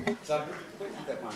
So that one.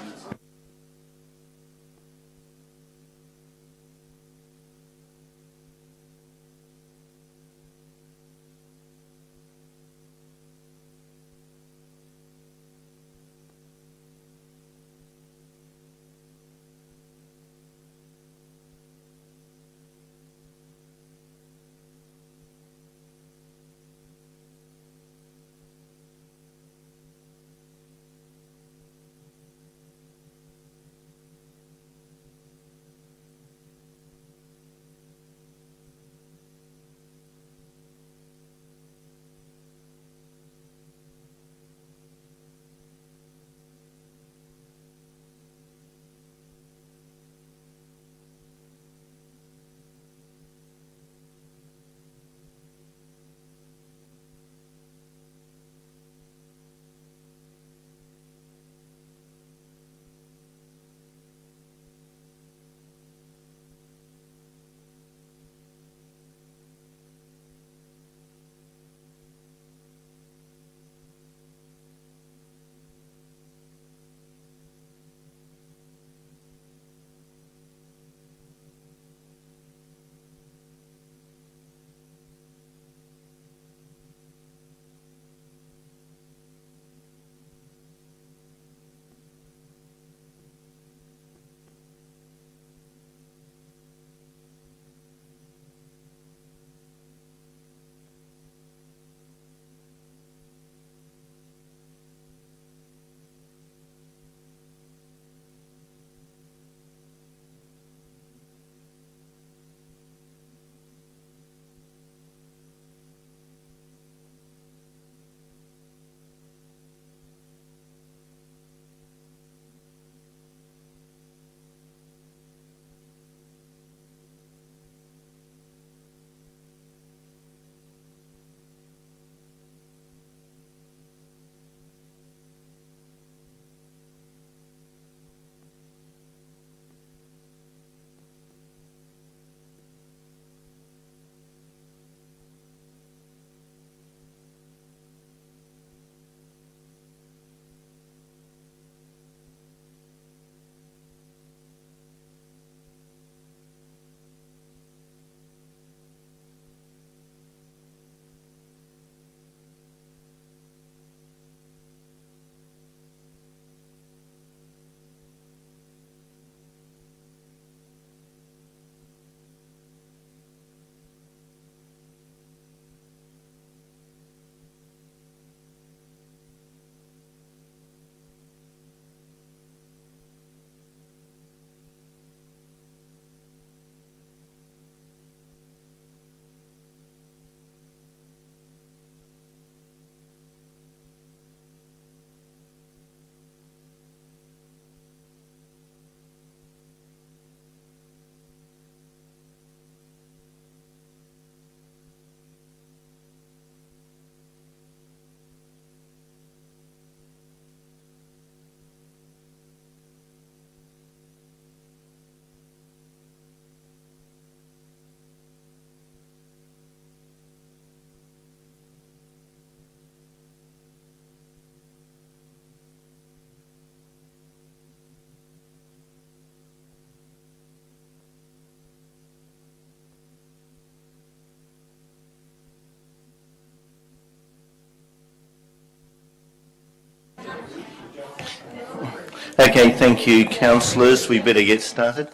Okay, thank you, councillors. We better get started.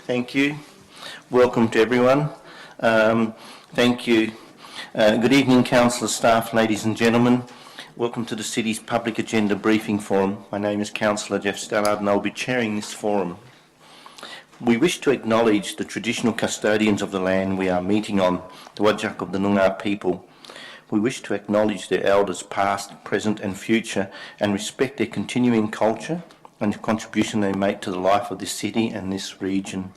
Thank you. Welcome to everyone. Thank you. Good evening, councillor, staff, ladies and gentlemen. Welcome to the City's Public Agenda Briefing Forum. My name is Councillor Jeff Stallard and I'll be chairing this forum. We wish to acknowledge the traditional custodians of the land we are meeting on, the Whadjuk of the Noongar people. We wish to acknowledge their elders past, present and future and respect their continuing culture and the contribution they make to the life of this city and this region.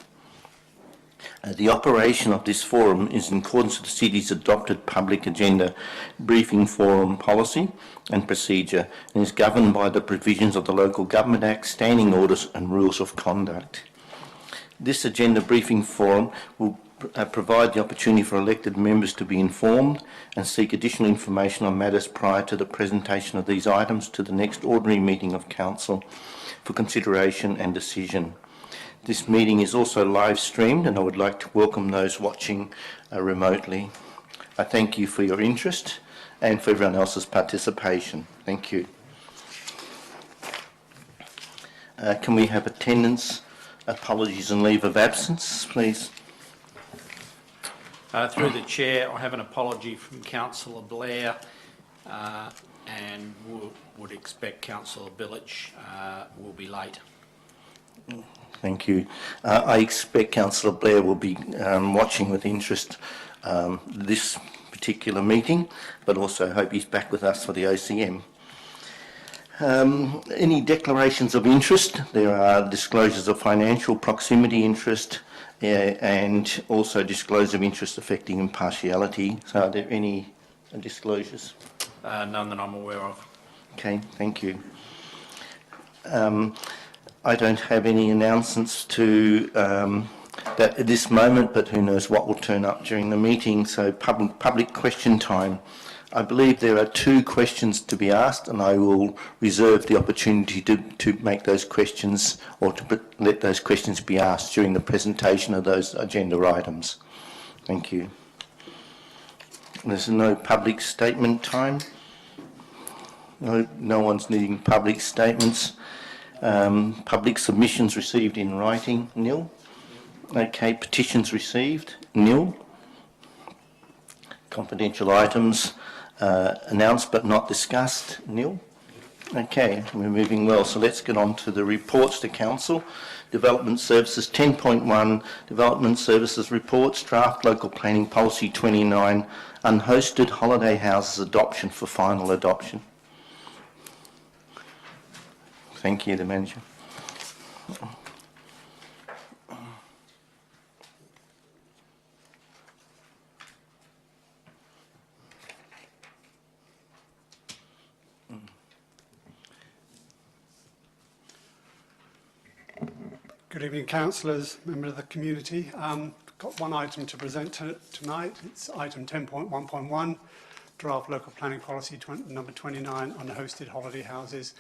The operation of this forum is in accordance with the City's adopted public agenda briefing forum policy and procedure and is governed by the provisions of the Local Government Act, standing orders and rules of conduct. This agenda briefing forum will provide the opportunity for elected members to be informed and seek additional information on matters prior to the presentation of these items to the next ordinary meeting of Council for consideration and decision. This meeting is also live streamed, and I would like to welcome those watching remotely. I thank you for your interest and for everyone else's participation. Thank you. Can we have attendance, apologies and leave of absence, please? Through the Chair, I have an apology from Councillor Blair and would expect Councillor Billich will be late. Thank you. I expect Councillor Blair will be watching with interest this particular meeting, but also hope he's back with us for the OCM. Any declarations of interest? There are disclosures of financial proximity interest and also disclosure of interest affecting impartiality. So are there any disclosures? None that I'm aware of. Okay, thank you. I don't have any announcements to that at this moment, but who knows what will turn up during the meeting. So public question time. I believe there are 2 questions to be asked, and I will reserve the opportunity to make those questions or to let those questions be asked during the presentation of those agenda items. Thank you. There's no public statement time. No one's needing public statements. Public submissions received in writing, nil. Okay, petitions received, nil. Confidential items announced but not discussed, nil. Okay, we're moving well. So let's get on to the reports to Council. Development Services 10.1, Development Services Reports, Draft Local Planning Policy 29, Unhosted Holiday Houses Adoption for final adoption. Thank you, the Manager. Good evening, councillors, members of the community. Got one item to present tonight. It's item 10.1.1, Draft Local Planning Policy number 29 on hosted holiday houses.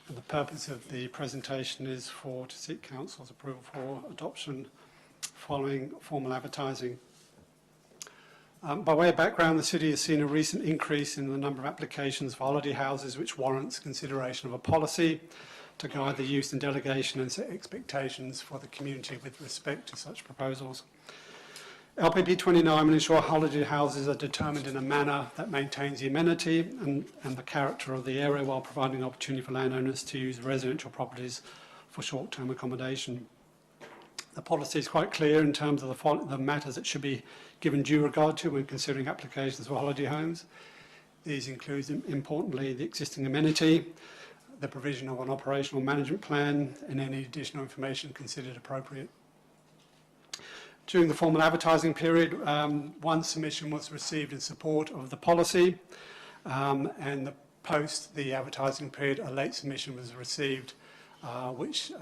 And the purpose of the presentation is to seek Council's approval for adoption following formal advertising. By way of background, the City has seen a recent increase in the number of applications for holiday houses which warrants consideration of a policy to guide the use and delegation and set expectations for the community with respect to such proposals. LPP 29 will ensure holiday houses are determined in a manner that maintains the amenity and the character of the area while providing opportunity for landowners to use residential properties for short-term accommodation. The policy is quite clear in terms of the matters that should be given due regard to when considering applications for holiday homes. These include, importantly, the existing amenity, the provision of an operational management plan, and any additional information considered appropriate. During the formal advertising period, one submission was received in support of the policy, and post the advertising period, a late submission was received, which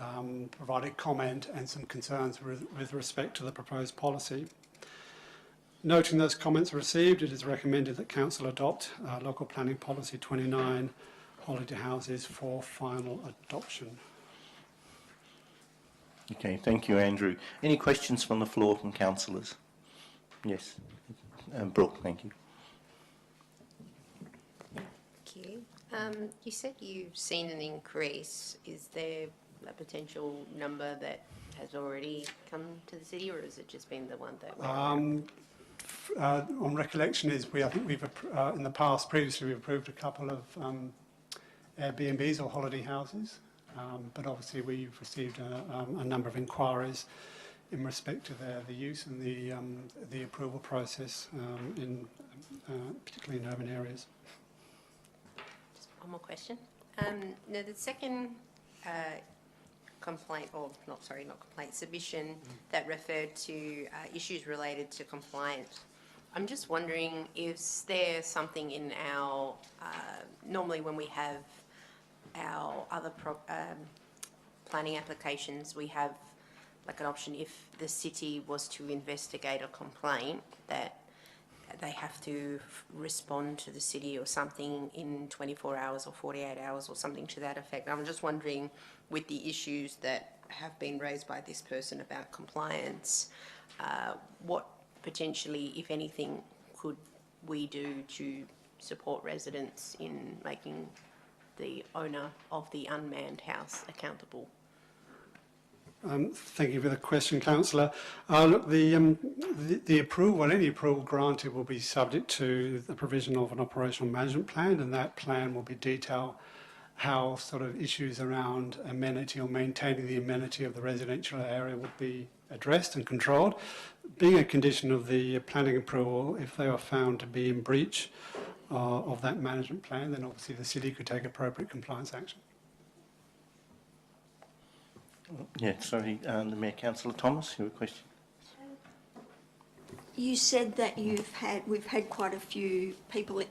provided comment and some concerns with respect to the proposed policy. Noting those comments received, it is recommended that Council adopt Local Planning Policy 29, holiday houses, for final adoption. Okay, thank you, Andrew. Any questions from the floor from councillors? Yes. Brooke, thank you. Thank you. You said you've seen an increase. Is there a potential number that has already come to the City, or has it just been the one that on recollection is I think we've in the past previously we've approved a couple of Airbnbs or holiday houses, but obviously we've received a number of inquiries in respect to the use and the approval process, particularly in urban areas. Just one more question. Now the second complaint, or not complaint, submission that referred to issues related to compliance. I'm just wondering, is there something in our, normally when we have our other planning applications, we have like an option if the city was to investigate a complaint that they have to respond to the city or something in 24 hours or 48 hours or something to that effect. I'm just wondering, with the issues that have been raised by this person about compliance, what potentially, if anything, could we do to support residents in making the owner of the unmanned house accountable? Thank you for the question, Councillor. Look, the approval, any approval granted, will be subject to the provision of an operational management plan, and that plan will be detail how sort of issues around amenity or maintaining the amenity of the residential area would be addressed and controlled. Being a condition of the planning approval, if they are found to be in breach of that management plan, then obviously the city could take appropriate compliance action. Yeah, sorry, the Mayor. Councillor Thomas, you have a question? You said that we've had quite a few people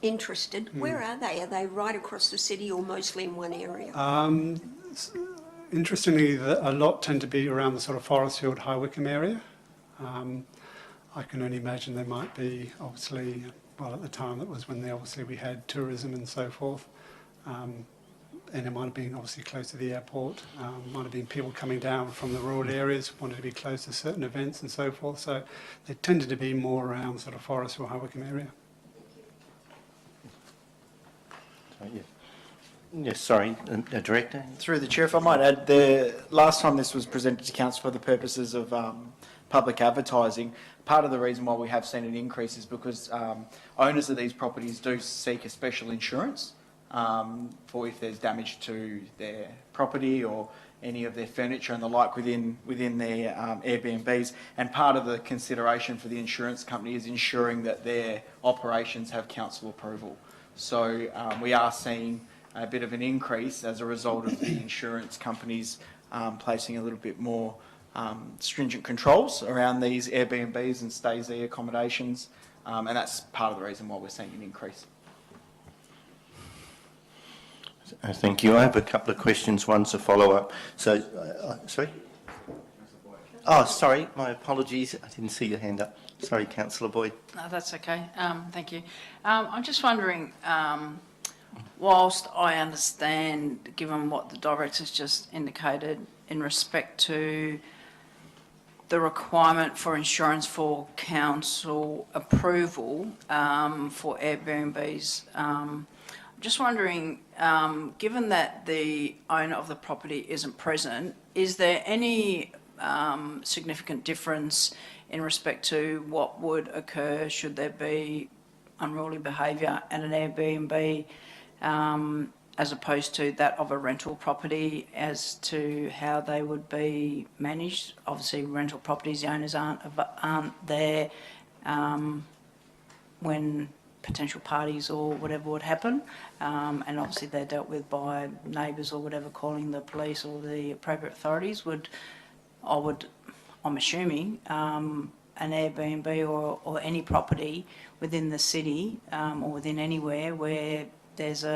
interested. Where are they? Are they right across the city or mostly in one area? Interestingly, a lot tend to be around the sort of Forestfield, High Wycombe area. I can only imagine there might be, obviously, well, at the time that was when we had tourism and so forth. And it might have been obviously close to the airport, might have been people coming down from the rural areas, wanted to be close to certain events and so forth. So they tended to be more around sort of Forest or High Wycombe area. Yes, sorry, Director. Through the Chair, if I might add, the last time this was presented to Council for the purposes of public advertising, part of the reason why we have seen an increase is because owners of these properties do seek a special insurance for if there's damage to their property or any of their furniture and the like within their Airbnbs. And part of the consideration for the insurance company is ensuring that their operations have council approval. So we are seeing a bit of an increase as a result of the insurance companies placing a little bit more stringent controls around these Airbnbs and stays there accommodations. And that's part of the reason why we're seeing an increase. Thank you. I have a couple of questions. One's a follow-up. So, sorry? Oh, sorry. My apologies. I didn't see your hand up. Sorry, Councillor Boyd. No, that's okay. Thank you. I'm just wondering, whilst I understand, given what the Director's just indicated in respect to the requirement for insurance for council approval for Airbnbs, just wondering, given that the owner of the property isn't present, is there any significant difference in respect to what would occur should there be unruly behaviour at an Airbnb as opposed to that of a rental property as to how they would be managed? Obviously, rental properties, the owners aren't there when potential parties or whatever would happen, and obviously they're dealt with by neighbours or whatever, calling the police or the appropriate authorities. I'm assuming an Airbnb or any property within the city or within anywhere where there's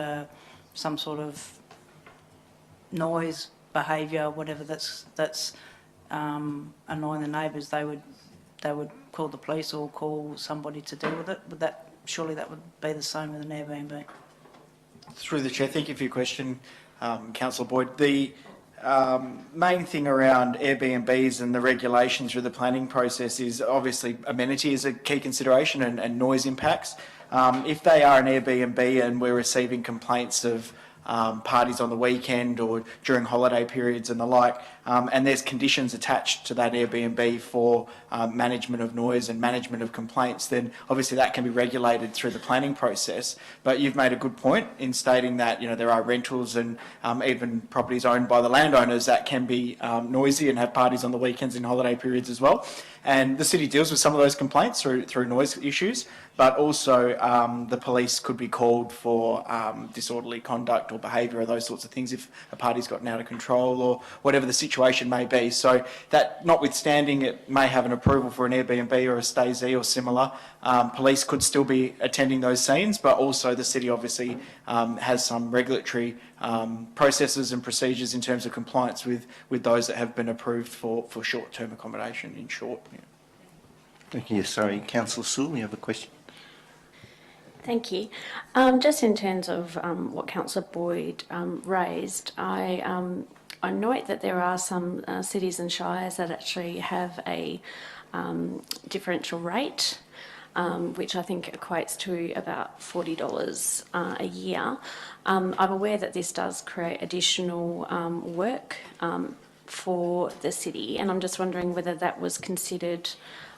some sort of noise, behaviour, whatever that's annoying the neighbours, they would call the police or call somebody to deal with it. Surely that would be the same with an Airbnb. Through the Chair, thank you for your question, Councillor Boyd. The main thing around Airbnbs and the regulation through the planning process is obviously amenity is a key consideration and noise impacts. If they are an Airbnb and we're receiving complaints of parties on the weekend or during holiday periods and the like, and there's conditions attached to that Airbnb for management of noise and management of complaints, then obviously that can be regulated through the planning process. But you've made a good point in stating that there are rentals and even properties owned by the landowners that can be noisy and have parties on the weekends and holiday periods as well. And the city deals with some of those complaints through noise issues, but also the police could be called for disorderly conduct or behaviour or those sorts of things if a party's gotten out of control or whatever the situation may be. So that notwithstanding, it may have an approval for an Airbnb or a stayzee or similar, police could still be attending those scenes, but also the city obviously has some regulatory processes and procedures in terms of compliance with those that have been approved for short-term accommodation, in short. Yeah. Thank you. Sorry, Councillor Sewell, you have a question? Thank you. Just in terms of what Councillor Boyd raised, I note that there are some cities and shires that actually have a differential rate, which I think equates to about $40 a year. I'm aware that this does create additional work for the city, and I'm just wondering whether that was considered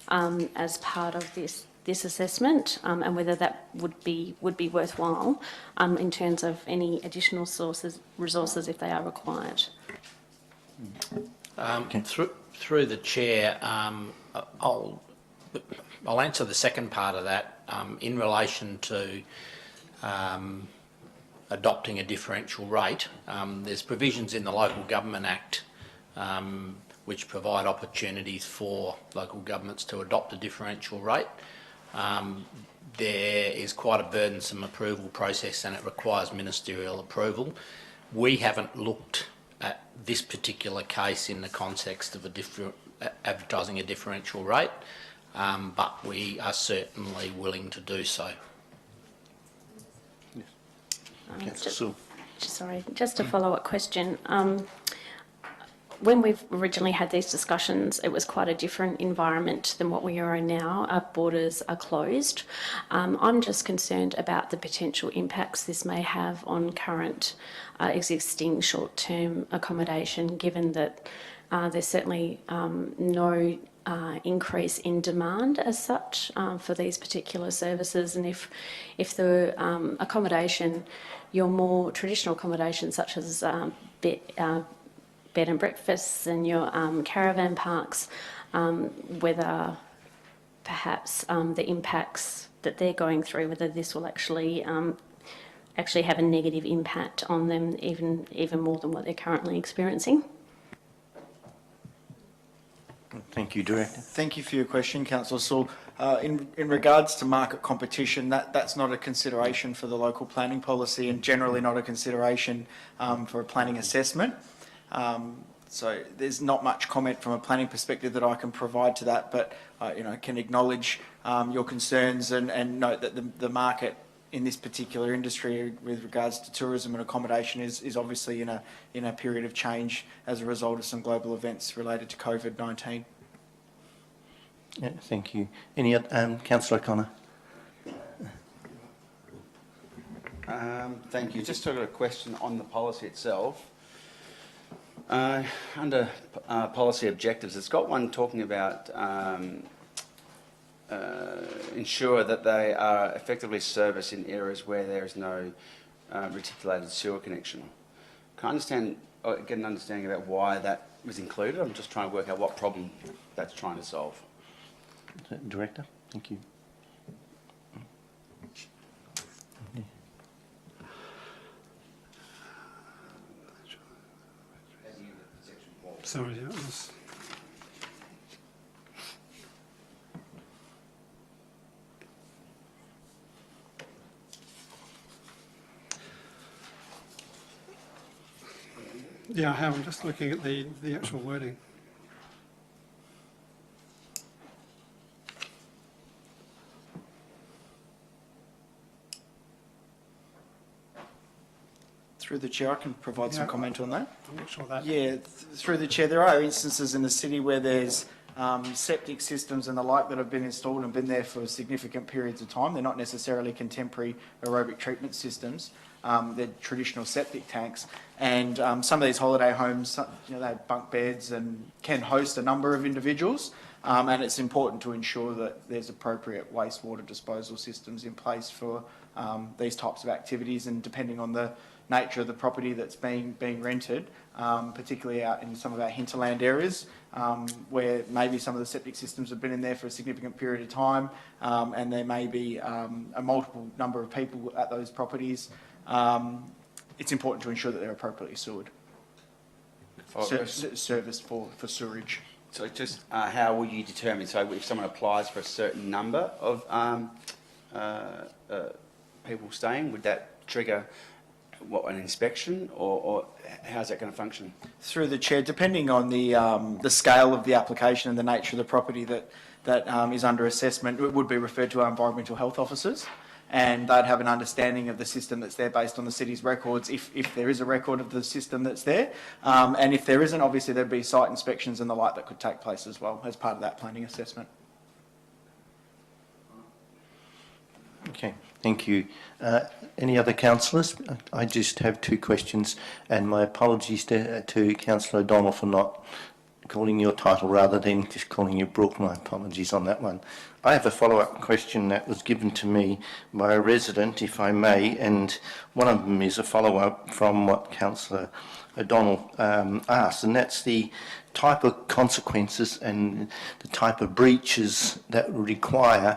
as part of this assessment, and whether that would be worthwhile in terms of any additional resources if they are required. Through the chair, I'll answer the second part of that in relation to adopting a differential rate. There's provisions in the Local Government Act which provide opportunities for local governments to adopt a differential rate. There is quite a burdensome approval process and it requires ministerial approval. We haven't looked at this particular case in the context of advertising a differential rate, but we are certainly willing to do so. Just a follow-up question. When we've originally had these discussions, it was quite a different environment than what we are in now. Our borders are closed. I'm just concerned about the potential impacts this may have on current existing short-term accommodation, given that there's certainly no increase in demand as such for these particular services. And if the accommodation, your more traditional accommodation such as bed and breakfasts and your caravan parks, whether perhaps the impacts that they're going through, whether this will actually have a negative impact on them even more than what they're currently experiencing. Thank you, Director. Thank you for your question, Councillor Sewell. In regards to market competition, that's not a consideration for the local planning policy and generally not a consideration for a planning assessment. So there's not much comment from a planning perspective that I can provide to that, but can acknowledge your concerns and note that the market in this particular industry with regards to tourism and accommodation is obviously in a period of change as a result of some global events related to COVID-19. Yeah, thank you. Any other, Councillor O'Connor? Thank you. Just got a question on the policy itself. Under policy objectives, it's got one talking about ensure that they are effectively serviced in areas where there is no reticulated sewer connection. Can I get an understanding about why that was included? I'm just trying to work out what problem that's trying to solve. Director, thank you. Sorry, that was... Yeah, I have. I'm just looking at the actual wording. Through the chair, I can provide some comment on that. I'm not sure that... Yeah, through the chair, there are instances in the city where there's septic systems and the like that have been installed and been there for significant periods of time. They're not necessarily contemporary aerobic treatment systems. They're traditional septic tanks. And some of these holiday homes, they have bunk beds and can host a number of individuals. And it's important to ensure that there's appropriate wastewater disposal systems in place for these types of activities. And depending on the nature of the property that's being rented, particularly out in some of our hinterland areas, where maybe some of the septic systems have been in there for a significant period of time, and there may be a multiple number of people at those properties, it's important to ensure that they're appropriately sewered, serviced for sewerage. So just how will you determine, so if someone applies for a certain number of people staying, would that trigger an inspection, or how's that going to function? Through the chair, depending on the scale of the application and the nature of the property that is under assessment, it would be referred to our environmental health officers, and they'd have an understanding of the system that's there based on the city's records, if there is a record of the system that's there. And if there isn't, obviously there'd be site inspections and the like that could take place as well as part of that planning assessment. Okay, thank you. Any other councillors? I just have two questions, and my apologies to Councillor O'Donnell for not calling your title rather than just calling you Brooke. My apologies on that one. I have a follow-up question that was given to me by a resident, if I may, and one of them is a follow-up from what Councillor O'Donnell asked, and that's the type of consequences and the type of breaches that require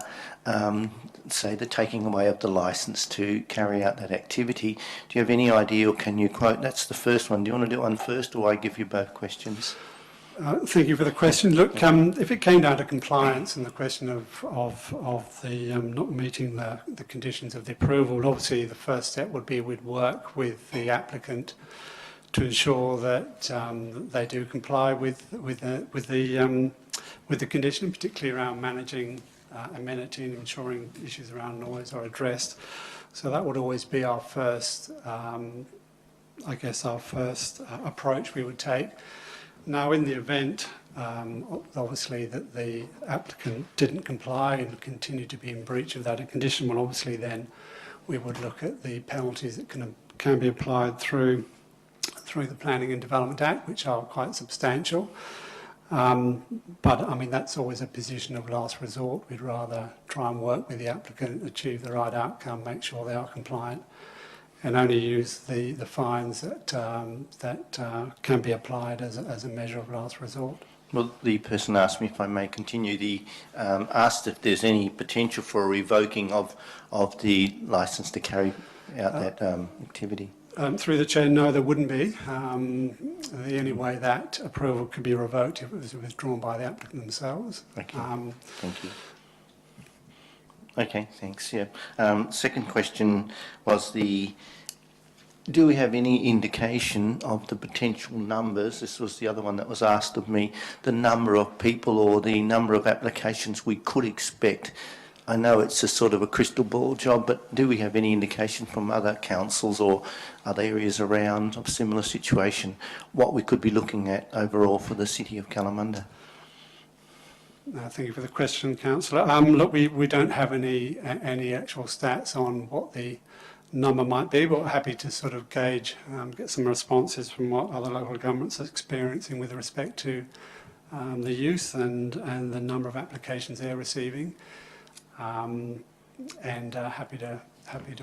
say the taking away of the licence to carry out that activity. Do you have any idea, or can you quote? That's the first one. Do you want to do one first, or I give you both questions? Thank you for the question. Look, if it came down to compliance and the question of the not meeting the conditions of the approval, obviously the first step would be we'd work with the applicant to ensure that they do comply with the condition, particularly around managing amenity and ensuring issues around noise are addressed. So that would always be our first, I guess, our first approach we would take. Now, in the event, obviously, that the applicant didn't comply and continued to be in breach of that condition, well, obviously, then we would look at the penalties that can be applied through the Planning and Development Act, which are quite substantial. But, I mean, that's always a position of last resort. We'd rather try and work with the applicant, achieve the right outcome, make sure they are compliant, and only use the fines that can be applied as a measure of last resort. Well, the person asked me, if I may continue, asked if there's any potential for a revoking of the licence to carry out that activity. Through the chair, no, there wouldn't be. The only way that approval could be revoked if it was withdrawn by the applicant themselves. Okay, thank you. Okay, thanks. Yeah. Second question was do we have any indication of the potential numbers? This was the other one that was asked of me, the number of people or the number of applications we could expect. I know it's a sort of a crystal ball job, but do we have any indication from other councils or other areas around of similar situation, what we could be looking at overall for the city of Kalamunda? Thank you for the question, Councillor. Look, we don't have any actual stats on what the number might be, but we're happy to sort of gauge, get some responses from what other local governments are experiencing with respect to the use and the number of applications they're receiving, and happy to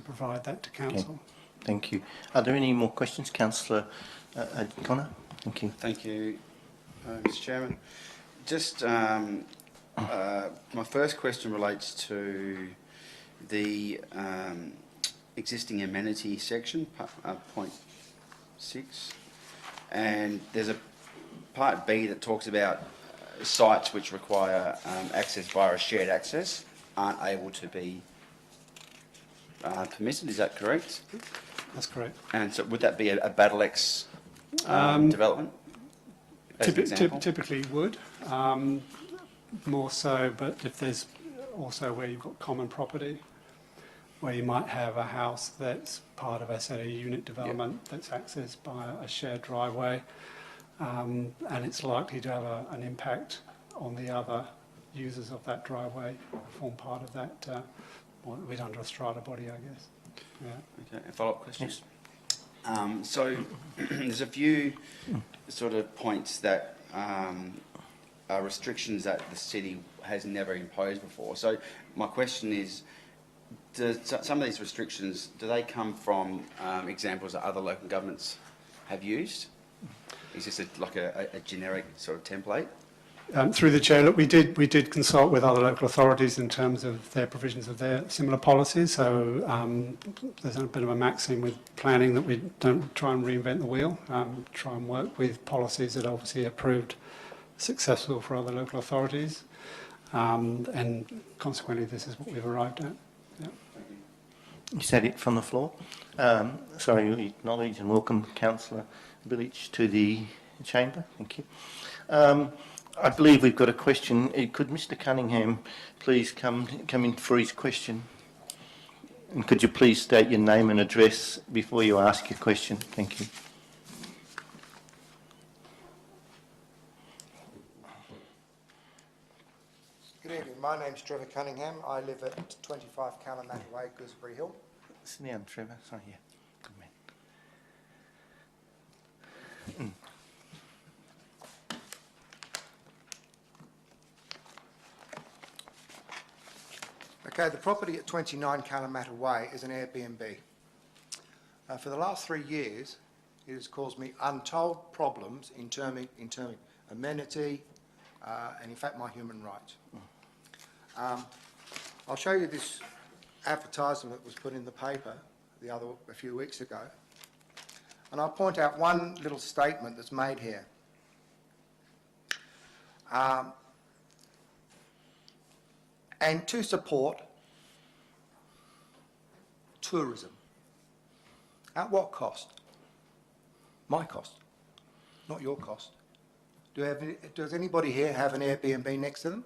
provide that to council. Okay. Thank you. Are there any more questions, Councillor Connor? Thank you. Thank you, Mr. Chairman. Just my first question relates to the existing amenity section, point 6, and there's a part B that talks about sites which require access via a shared access aren't able to be permitted. Is that correct? That's correct. And so would that be a Battlex development? As an example? Typically would, more so, but if there's also where you've got common property, where you might have a house that's part of a unit development that's accessed by a shared driveway, and it's likely to have an impact on the other users of that driveway, form part of that, we'd under a strata body, I guess. Yeah. Okay, a follow-up question? Yes. So there's a few sort of points that are restrictions that the city has never imposed before. So my question is, do some of these restrictions, do they come from examples that other local governments have used? Is this like a generic sort of template? Through the chair, look, we did consult with other local authorities in terms of their provisions of their similar policies. So there's a bit of a maxim with planning that we don't try and reinvent the wheel. Try and work with policies that obviously are proved successful for other local authorities, and consequently, this is what we've arrived at. Yeah. Is that it from the floor? Sorry, we acknowledge and welcome Councillor Village to the chamber. Thank you. I believe we've got a question. Could Mr Cunningham please come in for his question? And could you please state your name and address before you ask your question? Thank you. Good evening. My name's Trevor Cunningham. I live at 25 Kalamunda Way, Gooseberry Hill. Sit down, Trevor. Sorry, yeah. Good man. Okay, the property at 29 Kalamunda Way is an Airbnb. For the last 3 years, it has caused me untold problems in terms of amenity and, in fact, my human rights. I'll show you this advertisement that was put in the paper a few weeks ago, and I'll point out one little statement that's made here. And to support tourism. At what cost? My cost, not your cost. Does anybody here have an Airbnb next to them?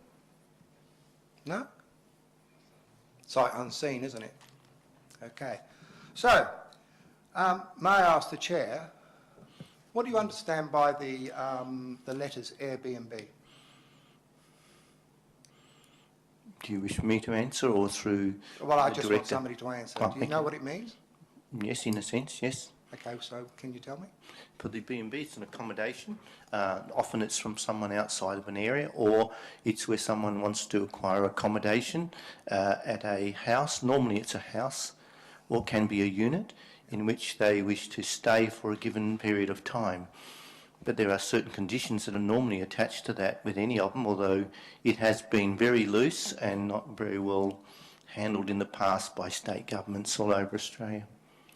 No? Sight unseen, isn't it? Okay. So, may I ask the Chair, what do you understand by the letters Airbnb? Do you wish me to answer or through Well, I the just director? want somebody to answer. Oh, Do you thank know you. what it means? Yes, in a sense, yes. Okay, so can you tell me? For the B&B, it's an accommodation. Often it's from someone outside of an area, or it's where someone wants to acquire accommodation at a house. Normally it's a house, or can be a unit, in which they wish to stay for a given period of time. But there are certain conditions that are normally attached to that with any of them, although it has been very loose and not very well handled in the past by state governments all over Australia.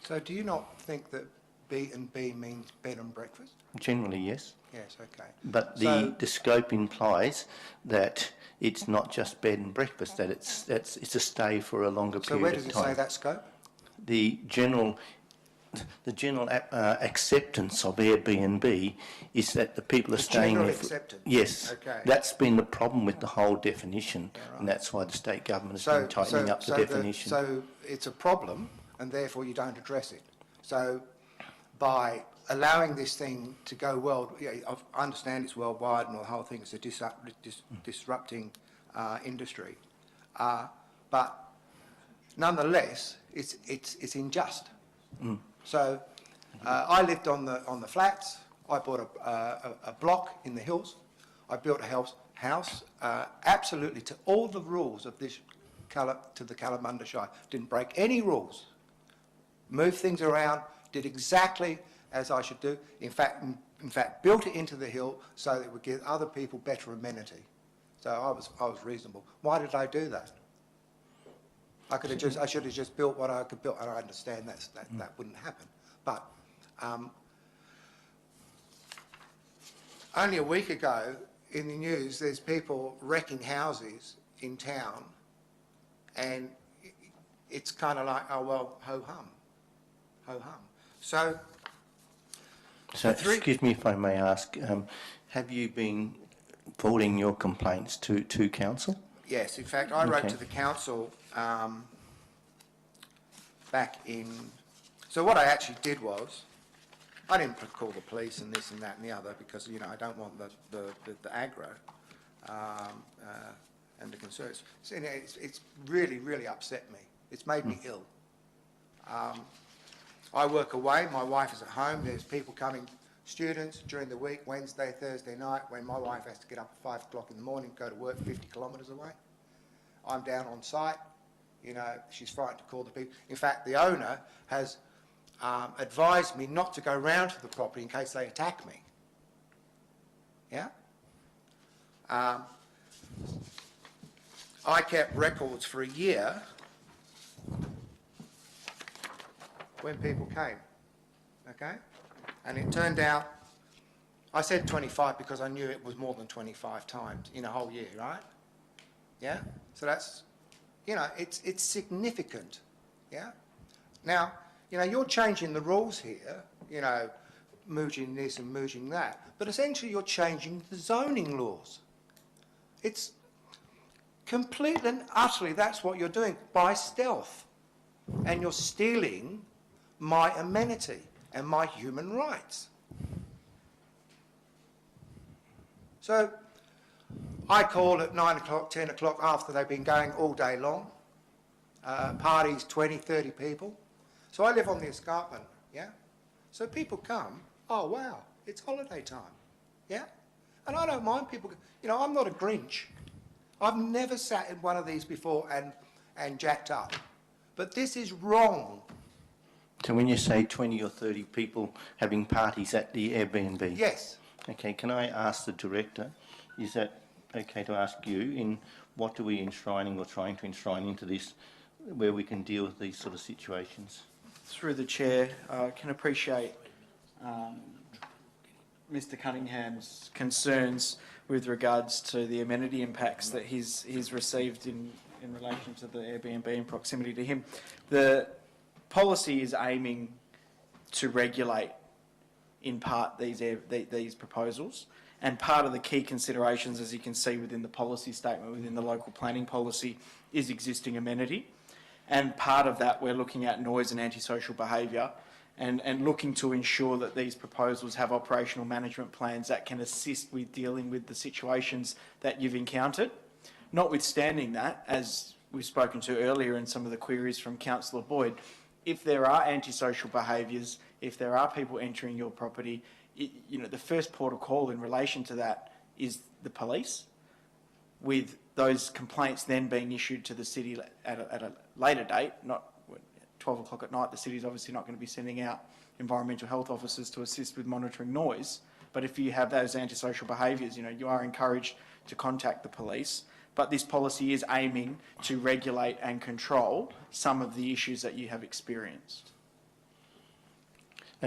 So do you not think that B&B means bed and breakfast? Generally, yes. Yes, okay. But So- the scope implies that it's not just bed and breakfast, that it's a stay for a longer So period where of does it time. say that scope? The general acceptance of Airbnb is that the people are The staying general there. acceptance? Yes, Okay. that's been the problem with the whole definition, Yeah, right. and that's why the state government has been tightening up the definition. So it's a problem, and therefore you don't address it. So by allowing this thing to go I understand it's worldwide and the whole thing is a disrupting industry, but nonetheless, it's unjust. So I lived on the flats. I bought a block in the hills. I built a house absolutely to all the rules of this to the Kalamunda Shire. Didn't break any rules. Moved things around. Did exactly as I should do. In fact, built it into the hill so that it would give other people better amenity. So I was reasonable. Why did I do that? I should have just built what I could build, and I understand that wouldn't happen. But only a week ago in the news, there's people wrecking houses in town, and it's kind of like, oh well, ho hum, ho hum. So Excuse me if I may ask, have you been forwarding your complaints to council? yes, in fact, I wrote Okay. to the council back in. So what I actually did was, I didn't call the police and this and that and the other because I don't want the aggro and the concerns. So, it's really upset me. It's made me ill. I work away. My wife is at home. There's people coming, students during the week, Wednesday, Thursday night, when my wife has to get up at 5 o'clock in the morning, go to work 50 kilometres away. I'm down on site. She's frightened to call the people. In fact, the owner has advised me not to go round to the property in case they attack me. Yeah? I kept records for a year when people came, okay? And it turned out, I said 25 because I knew it was more than 25 times in a whole year, right? Yeah? So that's, it's significant, yeah? Now, you're changing the rules here, merging this and merging that, but essentially you're changing the zoning laws. It's completely and utterly, that's what you're doing, by stealth. And you're stealing my amenity and my human rights. So I call at 9 o'clock, 10 o'clock after they've been going all day long. Parties, 20, 30 people. So I live on the escarpment, yeah? So people come, oh wow, it's holiday time, yeah? And I don't mind people, I'm not a Grinch. I've never sat in one of these before and jacked up. But this is wrong. So when you say 20 or 30 people having parties at the Airbnb? Yes. Okay, can I ask the director, is that okay to ask you, in what are we enshrining or trying to enshrine into this, where we can deal with these sort of situations? Through the chair, I can appreciate Mr Cunningham's concerns with regards to the amenity impacts that he's received in relation to the Airbnb in proximity to him. The policy is aiming to regulate, in part, these proposals, and part of the key considerations, as you can see within the policy statement, within the local planning policy, is existing amenity. And part of that, we're looking at noise and antisocial behaviour, and looking to ensure that these proposals have operational management plans that can assist with dealing with the situations that you've encountered. Notwithstanding that, as we've spoken to earlier in some of the queries from Councillor Boyd, if there are antisocial behaviours, if there are people entering your property, the first port of call in relation to that is the police, with those complaints then being issued to the city at a later date, not 12 o'clock at night. The city's obviously not going to be sending out environmental health officers to assist with monitoring noise. But if you have those antisocial behaviours, you are encouraged to contact the police. But this policy is aiming to regulate and control some of the issues that you have experienced.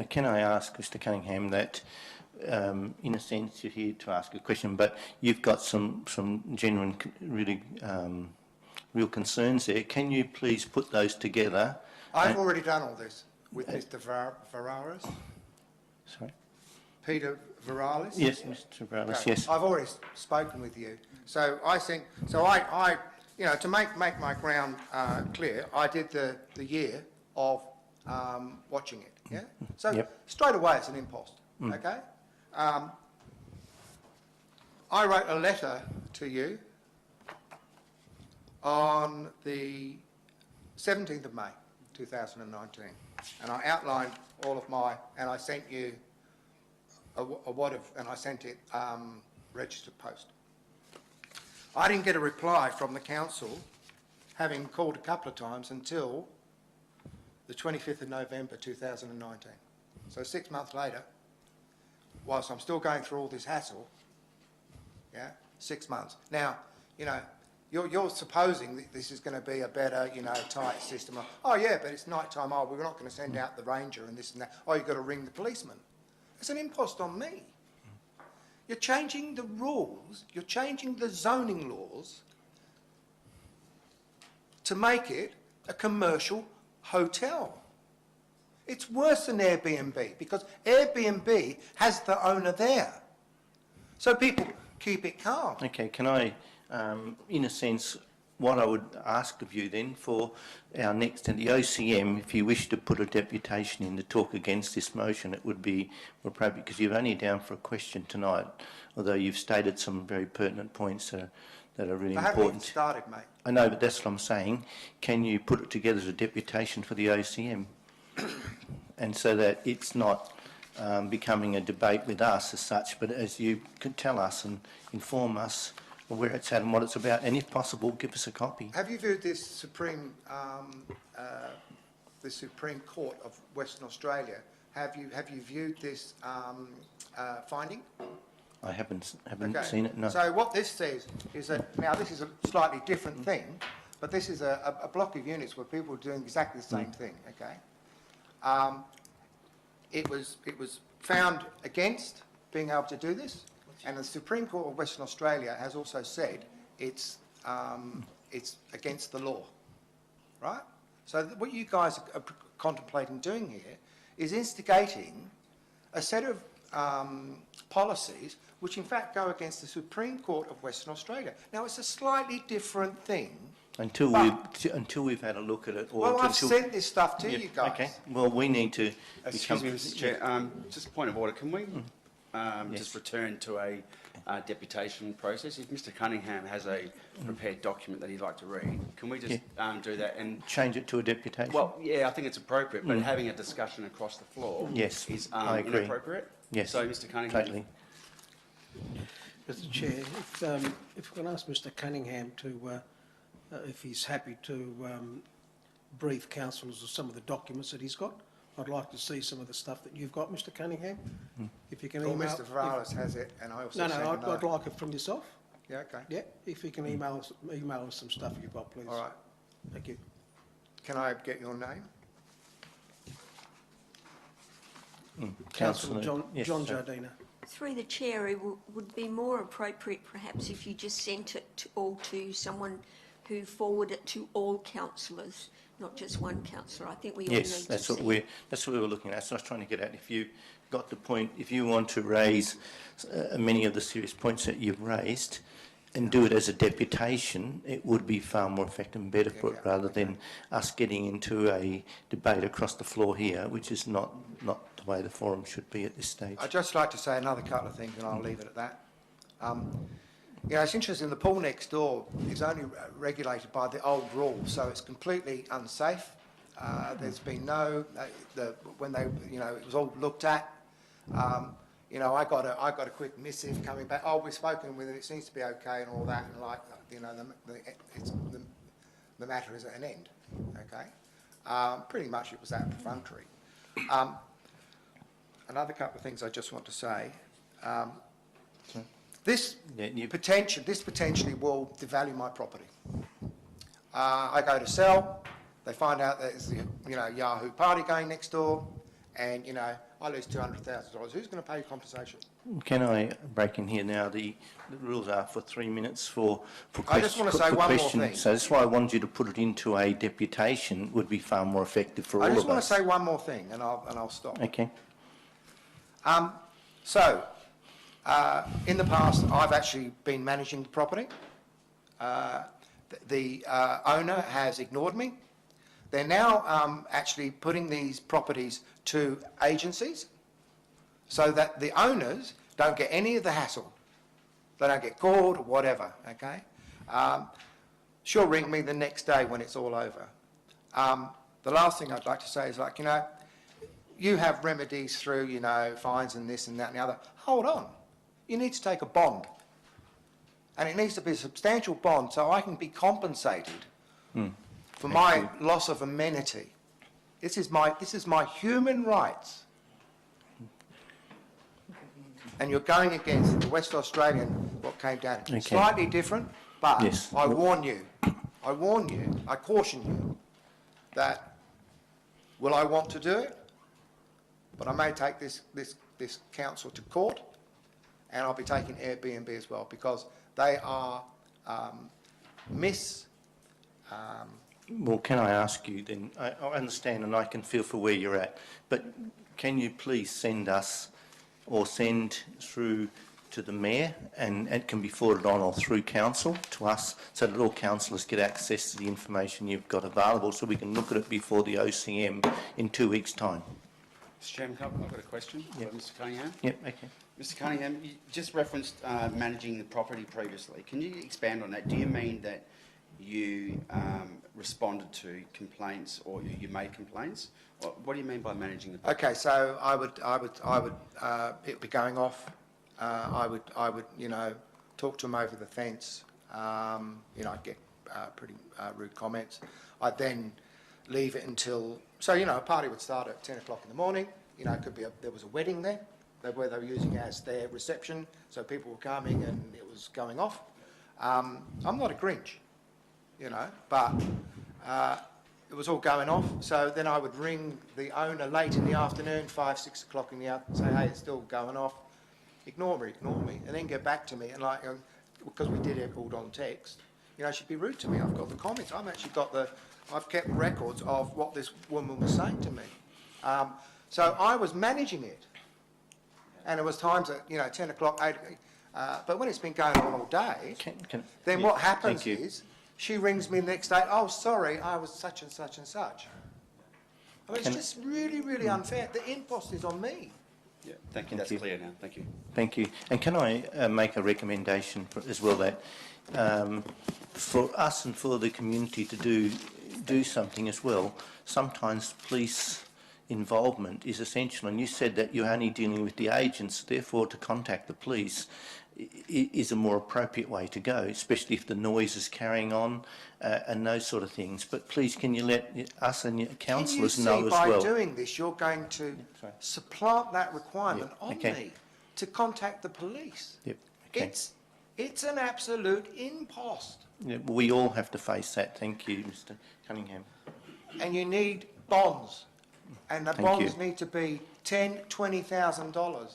Can I ask Mr Cunningham that, in a sense, you're here to ask a question, but you've got some genuine, really real concerns there. Can you please put those together? I've already done all this with Mr Varalis. Sorry? Peter Varalis? Yes, Mr Varalis, yes. I've already spoken with you. So I think, I to make my ground clear, I did the year of watching it, yeah? So straight away it's an impost, okay? I wrote a letter to you on the 17th of May 2019, and I outlined all of and I sent you and I sent it registered post. I didn't get a reply from the council, having called a couple of times, until the 25th of November 2019. So 6 months later, whilst I'm still going through all this hassle, 6 months. Now, you're supposing that this is going to be a better, tight system. Oh yeah, but it's night time. Oh, we're not going to send out the ranger and this and that. Oh, you've got to ring the policeman. It's an impost on me. You're changing the rules, you're changing the zoning laws to make it a commercial hotel. It's worse than Airbnb, because Airbnb has the owner there. So people keep it calm. Okay, can I, in a sense, what I would ask of you then for our next, and the OCM, if you wish to put a deputation in to talk against this motion, it would be more appropriate, because you're only down for a question tonight, although you've stated some very pertinent points that are really I important. haven't even started, mate. I know, but that's what I'm saying. Can you put it together as a deputation for the OCM? And so that it's not becoming a debate with us as such, but as you could tell us and inform us where it's at and what it's about, and if possible, give us a copy. Have you viewed this Supreme Court of Western Australia? Have you viewed this finding? I haven't seen it, no. So what this says is that, now this is a slightly different thing, but this is a block of units where people are doing exactly the same thing, okay? It was found against being able to do this, and the Supreme Court of Western Australia has also said it's against the law, right? So what you guys are contemplating doing here is instigating a set of policies which in fact go against the Supreme Court of Western Australia. Now, it's a slightly different thing. Until we've had a look at it. Or Well, I've until- sent this stuff to Yeah, you guys. Okay, well, we need to Excuse me, Mr Chair, just a point of order. Can we Yes. just return to a deputation process? If Mr Cunningham has a prepared document that he'd like to read, can we just do that? And change it to a deputation? well, yeah, I think it's appropriate, but having a discussion across the floor Yes, is I agree. inappropriate. Yes, So, Mr Cunningham. totally. Mr Chair, if we can ask Mr Cunningham to, if he's happy to brief councillors of some of the documents that he's got. I'd like to see some of the stuff that you've got, Mr Cunningham. If you can Well, email... Mr Ferraris has it, and I also No, sent I'd like it from yourself. Yeah, okay. Yeah, if you can email us some stuff you've got, please. All right. Thank you. Can I get your name? Councillor John yes, sorry. Jardina. Through the chair, it would be more appropriate perhaps if you just sent it all to someone who forwarded it to all councillors, not just one councillor. I think we all need to Yes, see that's what we were looking at. So I was trying to get at. If you got the point, if you want to raise many of the serious points that you've raised, and do it as a deputation, it would be far more effective and better for it, rather than us getting into a debate across the floor here, which is not the way the forum should be at this stage. I'd just like to say another couple of things, and I'll leave it at that. You know, it's interesting, the pool next door is only regulated by the old rules, so it's completely unsafe. There's been no, when they, you know, it was all looked at. You know, I got a quick missive coming back. Oh, we've spoken with it. It seems to be okay and all that. And like, you know, the matter is at an end. Okay. Pretty much it was that perfunctory. Another couple of things I just want to say. This potentially will devalue my property. I go to sell. They find out that there's a Yahoo party going next door, and I lose $200,000. Who's going to pay compensation? Can I break in here now? The rules are for 3 minutes for questions. I just want to say one more thing. So that's why I wanted you to put it into a deputation. Would be far more effective for all of us. I just want to say one more thing, and I'll stop. Okay. In the past, I've actually been managing the property. The owner has ignored me. They're now actually putting these properties to agencies so that the owners don't get any of the hassle. They don't get called or whatever, okay? She'll ring me the next day when it's all over. The last thing I'd like to say is, like, you have remedies through, fines and this and that and the other. Hold on. You need to take a bond. And it needs to be a substantial bond so I can be compensated for my loss of amenity. This is my human rights. And you're going against the West Australian, what came down. Okay. Slightly different, but Yes. I warn you, I caution you that will I want to do it? But I may take this council to court, and I'll be taking Airbnb as well, because they are Well, can I ask you then, I understand and I can feel for where you're at, but can you please send us or send through to the Mayor, and it can be forwarded on or through Council to us, so that all councillors get access to the information you've got available, so we can look at it before the OCM in 2 weeks' time? Mr Chairman, I've got a question for Mr Cunningham. Yep, okay. Mr Cunningham, you just referenced managing the property previously. Can you expand on that? Do you mean that you responded to complaints, or you made complaints? What do you mean by managing the property? Okay, so I would it would be going off. I would talk to them over the fence. I'd get pretty rude comments. I'd then leave it until, a party would start at 10 o'clock in the morning. It could be there was a wedding there, where they were using it as their reception, so people were coming and it was going off. I'm not a Grinch, but it was all going off. So then I would ring the owner late in the afternoon, 5, 6 o'clock in the afternoon, say, hey, it's still going off. Ignore me, and then get back to me. And because we did it all on text, she'd be rude to me. I've got the comments. I've actually got I've kept records of what this woman was saying to me. So I was managing it. And there was times at, 10 o'clock, 8 but when it's been going on all day, then what happens is she rings me the next day, oh, sorry, I was such and such and such. I mean, it's just really, really unfair. The impost is on me. Yeah, thank you. That's clear now. Thank you. Thank you. And can I make a recommendation as well that for us and for the community to do something as well, sometimes police involvement is essential. And you said that you're only dealing with the agents, therefore to contact the police is a more appropriate way to go, especially if the noise is carrying on and those sort of things. But please, can you let us and your councillors know as well? By doing this, you're going to supplant that requirement on me to contact the police. Yep. Okay. It's an absolute impost. Yeah, well, we all have to face that. Thank you, Mr. Cunningham. And you need bonds, and the bonds need to be $10,000, $20,000.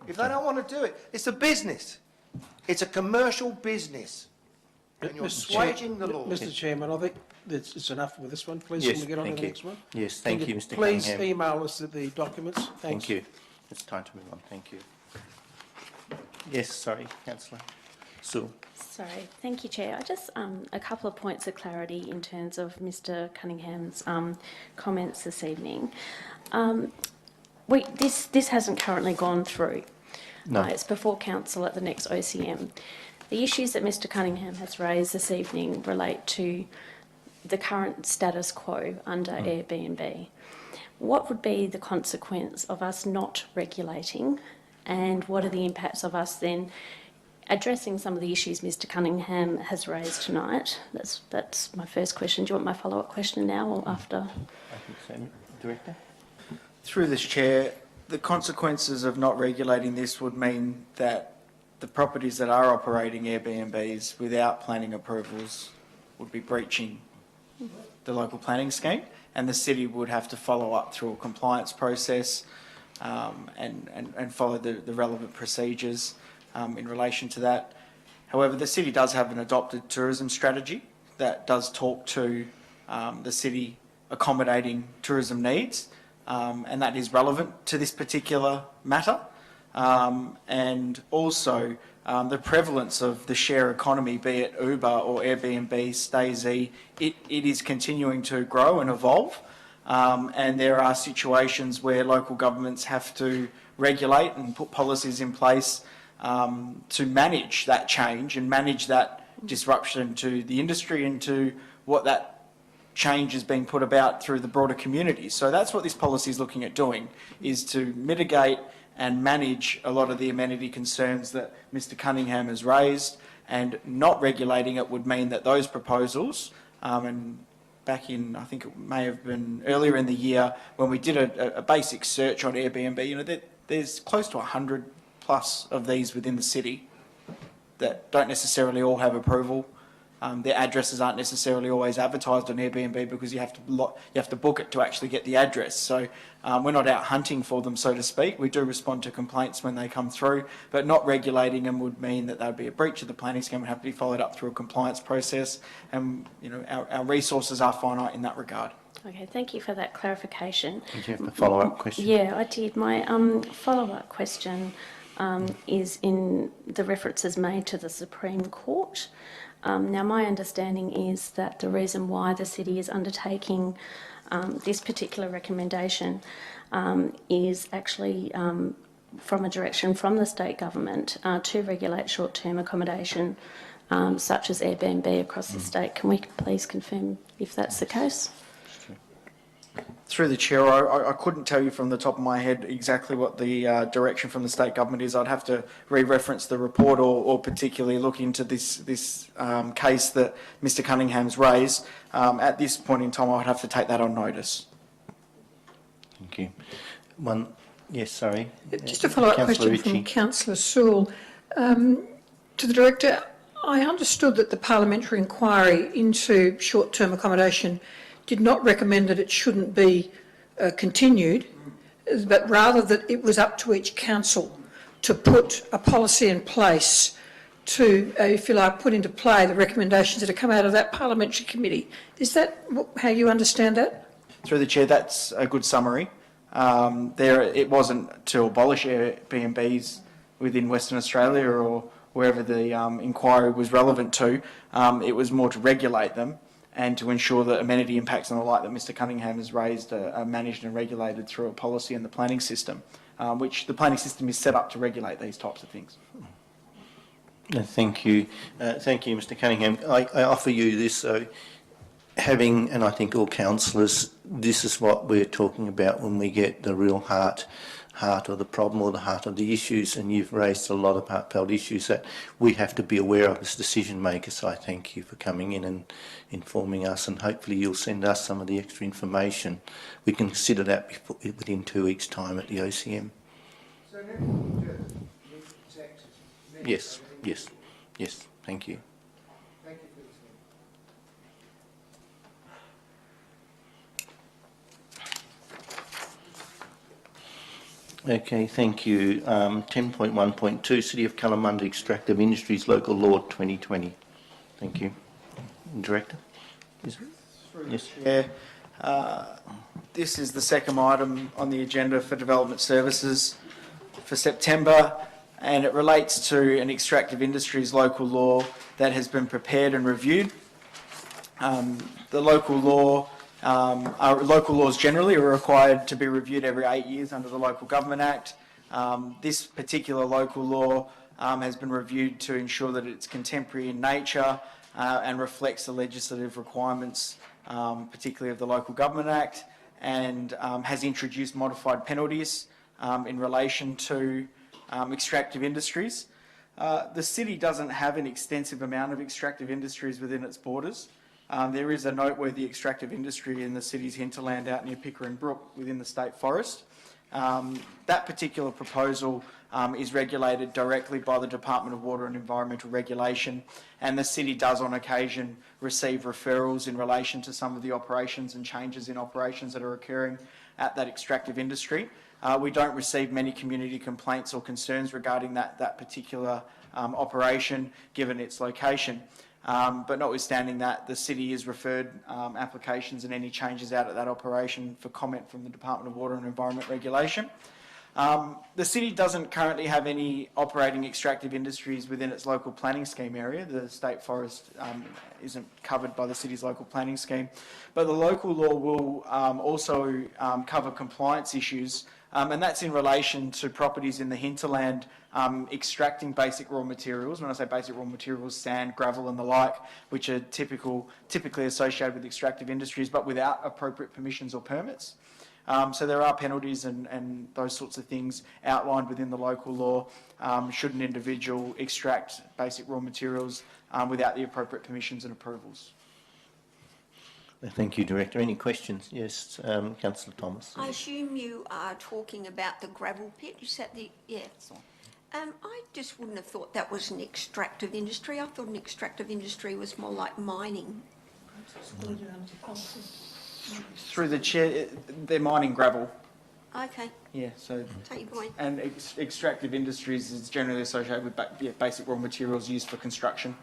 If they don't want to do it, it's a business. It's a commercial business. And you're swaging the law. Mr. Chairman, I think it's enough with this one. Please, Yes, can we get on to thank the you. next one? Yes, thank you, Mr. Please Cunningham. email us the documents. Thanks. Thank you. It's time to move on. Thank you. Yes, sorry, Councillor Sewell. Sorry, thank you, Chair. I just a couple of points of clarity in terms of Mr. Cunningham's comments this evening. This hasn't currently gone through. No. It's before council at the next OCM. The issues that Mr. Cunningham has raised this evening relate to the current status quo under Airbnb. What would be the consequence of us not regulating, and what are the impacts of us then addressing some of the issues Mr. Cunningham has raised tonight? That's my first question. Do you want my follow-up question now or after? I think so. Director? Through this chair, the consequences of not regulating this would mean that the properties that are operating Airbnbs without planning approvals would be breaching the local planning scheme, and the city would have to follow up through a compliance process and follow the relevant procedures in relation to that. However, the city does have an adopted tourism strategy that does talk to the city accommodating tourism needs, and that is relevant to this particular matter. And also the prevalence of the share economy, be it Uber or Airbnb, Stayz, it is continuing to grow and evolve. And there are situations where local governments have to regulate and put policies in place to manage that change and manage that disruption to the industry and to what that change is being put about through the broader community. So that's what this policy is looking at doing, is to mitigate and manage a lot of the amenity concerns that Mr. Cunningham has raised, and not regulating it would mean that those proposals, and back in, I think it may have been earlier in the year, when we did a basic search on Airbnb, there's close to 100 plus of these within the city that don't necessarily all have approval. Their addresses aren't necessarily always advertised on Airbnb because you have to book it to actually get the address. So we're not out hunting for them, so to speak. We do respond to complaints when they come through, but not regulating them would mean that there would be a breach of the planning scheme and have to be followed up through a compliance process. And our resources are finite in that regard. Okay, thank you for that clarification. Did you have a follow-up question? Yeah, I did. My follow-up question is in the references made to the Supreme Court. Now, my understanding is that the reason why the city is undertaking this particular recommendation is actually from a direction from the state government to regulate short-term accommodation such as Airbnb across the state. Can we please confirm if that's the case? Through the chair, I couldn't tell you from the top of my head exactly what the direction from the state government is. I'd have to re-reference the report or particularly look into this case that Mr. Cunningham's raised. At this point in time, I would have to take that on notice. Thank you. Yes, sorry. Just a follow-up question from Councillor Sewell. To the Director, I understood that the parliamentary inquiry into short-term accommodation did not recommend that it shouldn't be continued, but rather that it was up to each council to put a policy in place to, if you like, put into play the recommendations that have come out of that parliamentary committee. Is that how you understand that? Through the chair, that's a good summary. It wasn't to abolish Airbnbs within Western Australia or wherever the inquiry was relevant to. It was more to regulate them and to ensure that amenity impacts and the like that Mr Cunningham has raised are managed and regulated through a policy in the planning system, which the planning system is set up to regulate these types of things. Thank you. Thank you, Mr Cunningham. I offer you this, having, and I think all councillors, this is what we're talking about when we get the real heart of the problem or the heart of the issues, and you've raised a lot of heartfelt issues that we have to be aware of as decision makers. So I thank you for coming in and informing us, and hopefully you'll send us some of the extra information. We can consider that within 2 weeks' time at the OCM. So everything we do, we protect. Yes, thank you. Thank you for listening. Okay, thank you. 10.1.2, City of Kalamunda Extractive Industries Local Law 2020. Thank you. Director? Yes. Yeah. This is the second item on the agenda for development services for September, and it relates to an extractive industries local law that has been prepared and reviewed. The local laws generally are required to be reviewed every 8 years under the Local Government Act. This particular local law has been reviewed to ensure that it's contemporary in nature and reflects the legislative requirements, particularly of the Local Government Act, and has introduced modified penalties in relation to extractive industries. The city doesn't have an extensive amount of extractive industries within its borders. There is a noteworthy extractive industry in the city's hinterland out near Pickering Brook within the state forest. That particular proposal is regulated directly by the Department of Water and Environmental Regulation, and the city does on occasion receive referrals in relation to some of the operations and changes in operations that are occurring at that extractive industry. We don't receive many community complaints or concerns regarding that particular operation, given its location. But notwithstanding that, the city has referred applications and any changes out at that operation for comment from the Department of Water and Environment Regulation. The city doesn't currently have any operating extractive industries within its local planning scheme area. The state forest isn't covered by the city's local planning scheme, but the local law will also cover compliance issues, and that's in relation to properties in the hinterland extracting basic raw materials. When I say basic raw materials, sand, gravel and the like, which are typically associated with extractive industries, but without appropriate permissions or permits. So there are penalties and those sorts of things outlined within the local law should an individual extract basic raw materials without the appropriate permissions and approvals. Thank you, Director. Any questions? Yes, Councillor Thomas. I assume you are talking about the gravel pit. You said I just wouldn't have thought that was an extractive industry. I thought an extractive industry was more like mining. Through the chair, they're mining gravel. Okay, Yeah, so take your point. and extractive industries is generally associated with basic raw materials used for construction.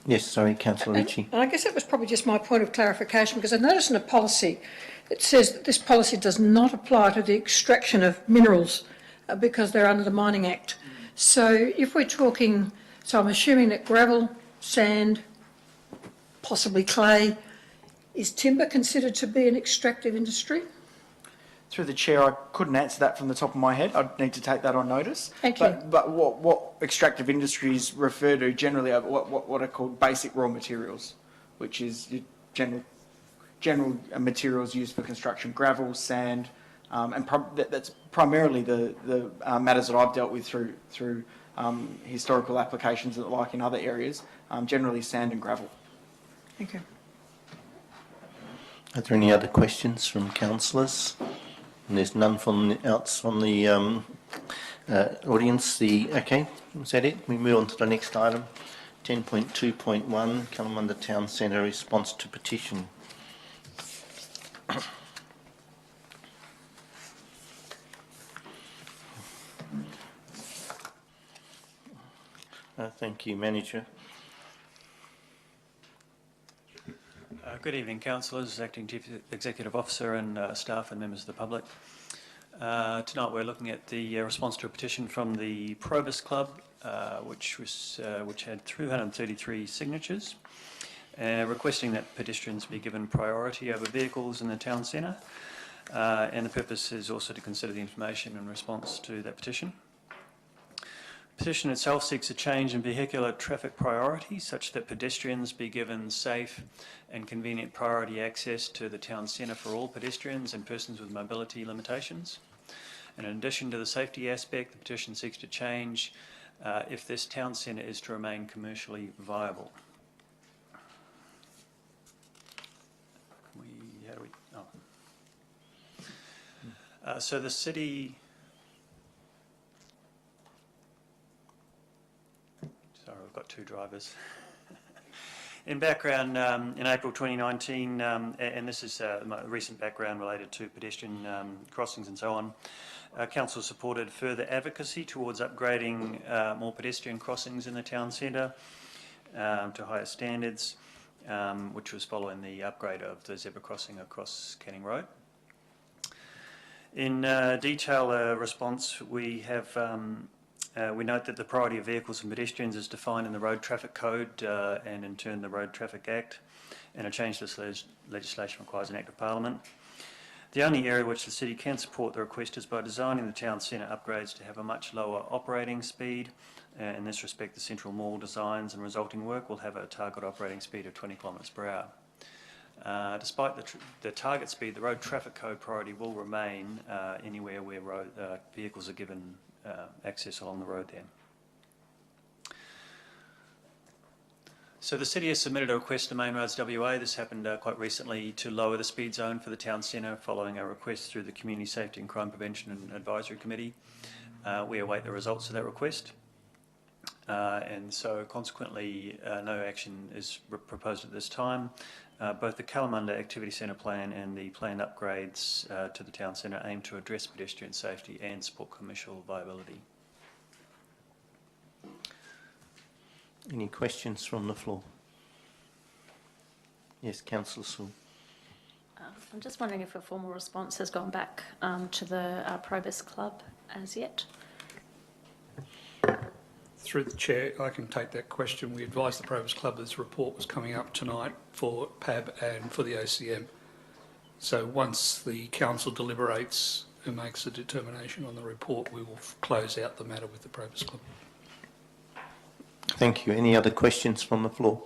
Yes, sorry, Councillor Ritchie. And I guess that was probably just my point of clarification, because I noticed in a policy, it says that this policy does not apply to the extraction of minerals because they're under the Mining Act. So if we're talking, so I'm assuming that gravel, sand, possibly clay, is timber considered to be an extractive industry? Through the chair, I couldn't answer that from the top of my head. I'd need to take that on notice. Thank you. But what extractive industries refer to generally are what are called basic raw materials, which is your general materials used for construction, gravel, sand, and that's primarily the matters that I've dealt with through historical applications and the like in other areas, generally sand and gravel. Thank you. Are there any other questions from councillors? And there's none from else from the audience. Okay, is that it? We move on to the next item. 10.2.1, Kalamunda Town Centre response to petition. Thank you, Manager. Good evening, councillors, Acting Chief Executive Officer and staff and members of the public. Tonight we're looking at the response to a petition from the Probus Club, which had 333 signatures, requesting that pedestrians be given priority over vehicles in the town centre. And the purpose is also to consider the information in response to that petition. The petition itself seeks a change in vehicular traffic priority such that pedestrians be given safe and convenient priority access to the town centre for all pedestrians and persons with mobility limitations. And in addition to the safety aspect, the petition seeks to change if this town centre is to remain commercially viable. So the city... Sorry, we've got two drivers. In background, in April 2019, and this is my recent background related to pedestrian crossings and so on, Council supported further advocacy towards upgrading more pedestrian crossings in the town centre to higher standards, which was following the upgrade of the zebra crossing across Canning Road. In detail response, we have we note that the priority of vehicles and pedestrians is defined in the Road Traffic Code and in turn the Road Traffic Act, and a change to this legislation requires an Act of Parliament. The only area which the City can support the request is by designing the town centre upgrades to have a much lower operating speed. In this respect, the Central Mall designs and resulting work will have a target operating speed of 20 kilometres per hour. Despite the target speed, the Road Traffic Code priority will remain anywhere where vehicles are given access along the road there. So the City has submitted a request to Main Roads WA. This happened quite recently to lower the speed zone for the town centre following a request through the Community Safety and Crime Prevention and Advisory Committee. We await the results of that request. And so consequently no action is proposed at this time. Both the Kalamunda Activity Centre plan and the planned upgrades to the town centre aim to address pedestrian safety and support commercial viability. Any questions from the floor? Yes, Councillor Sewell. I'm just wondering if a formal response has gone back to the Probus Club as yet. Through the Chair, I can take that question. We advised the Probus Club this report was coming up tonight for PAB and for the OCM. So once the Council deliberates and makes a determination on the report, we will close out the matter with the Probus Club. Thank you. Any other questions from the floor?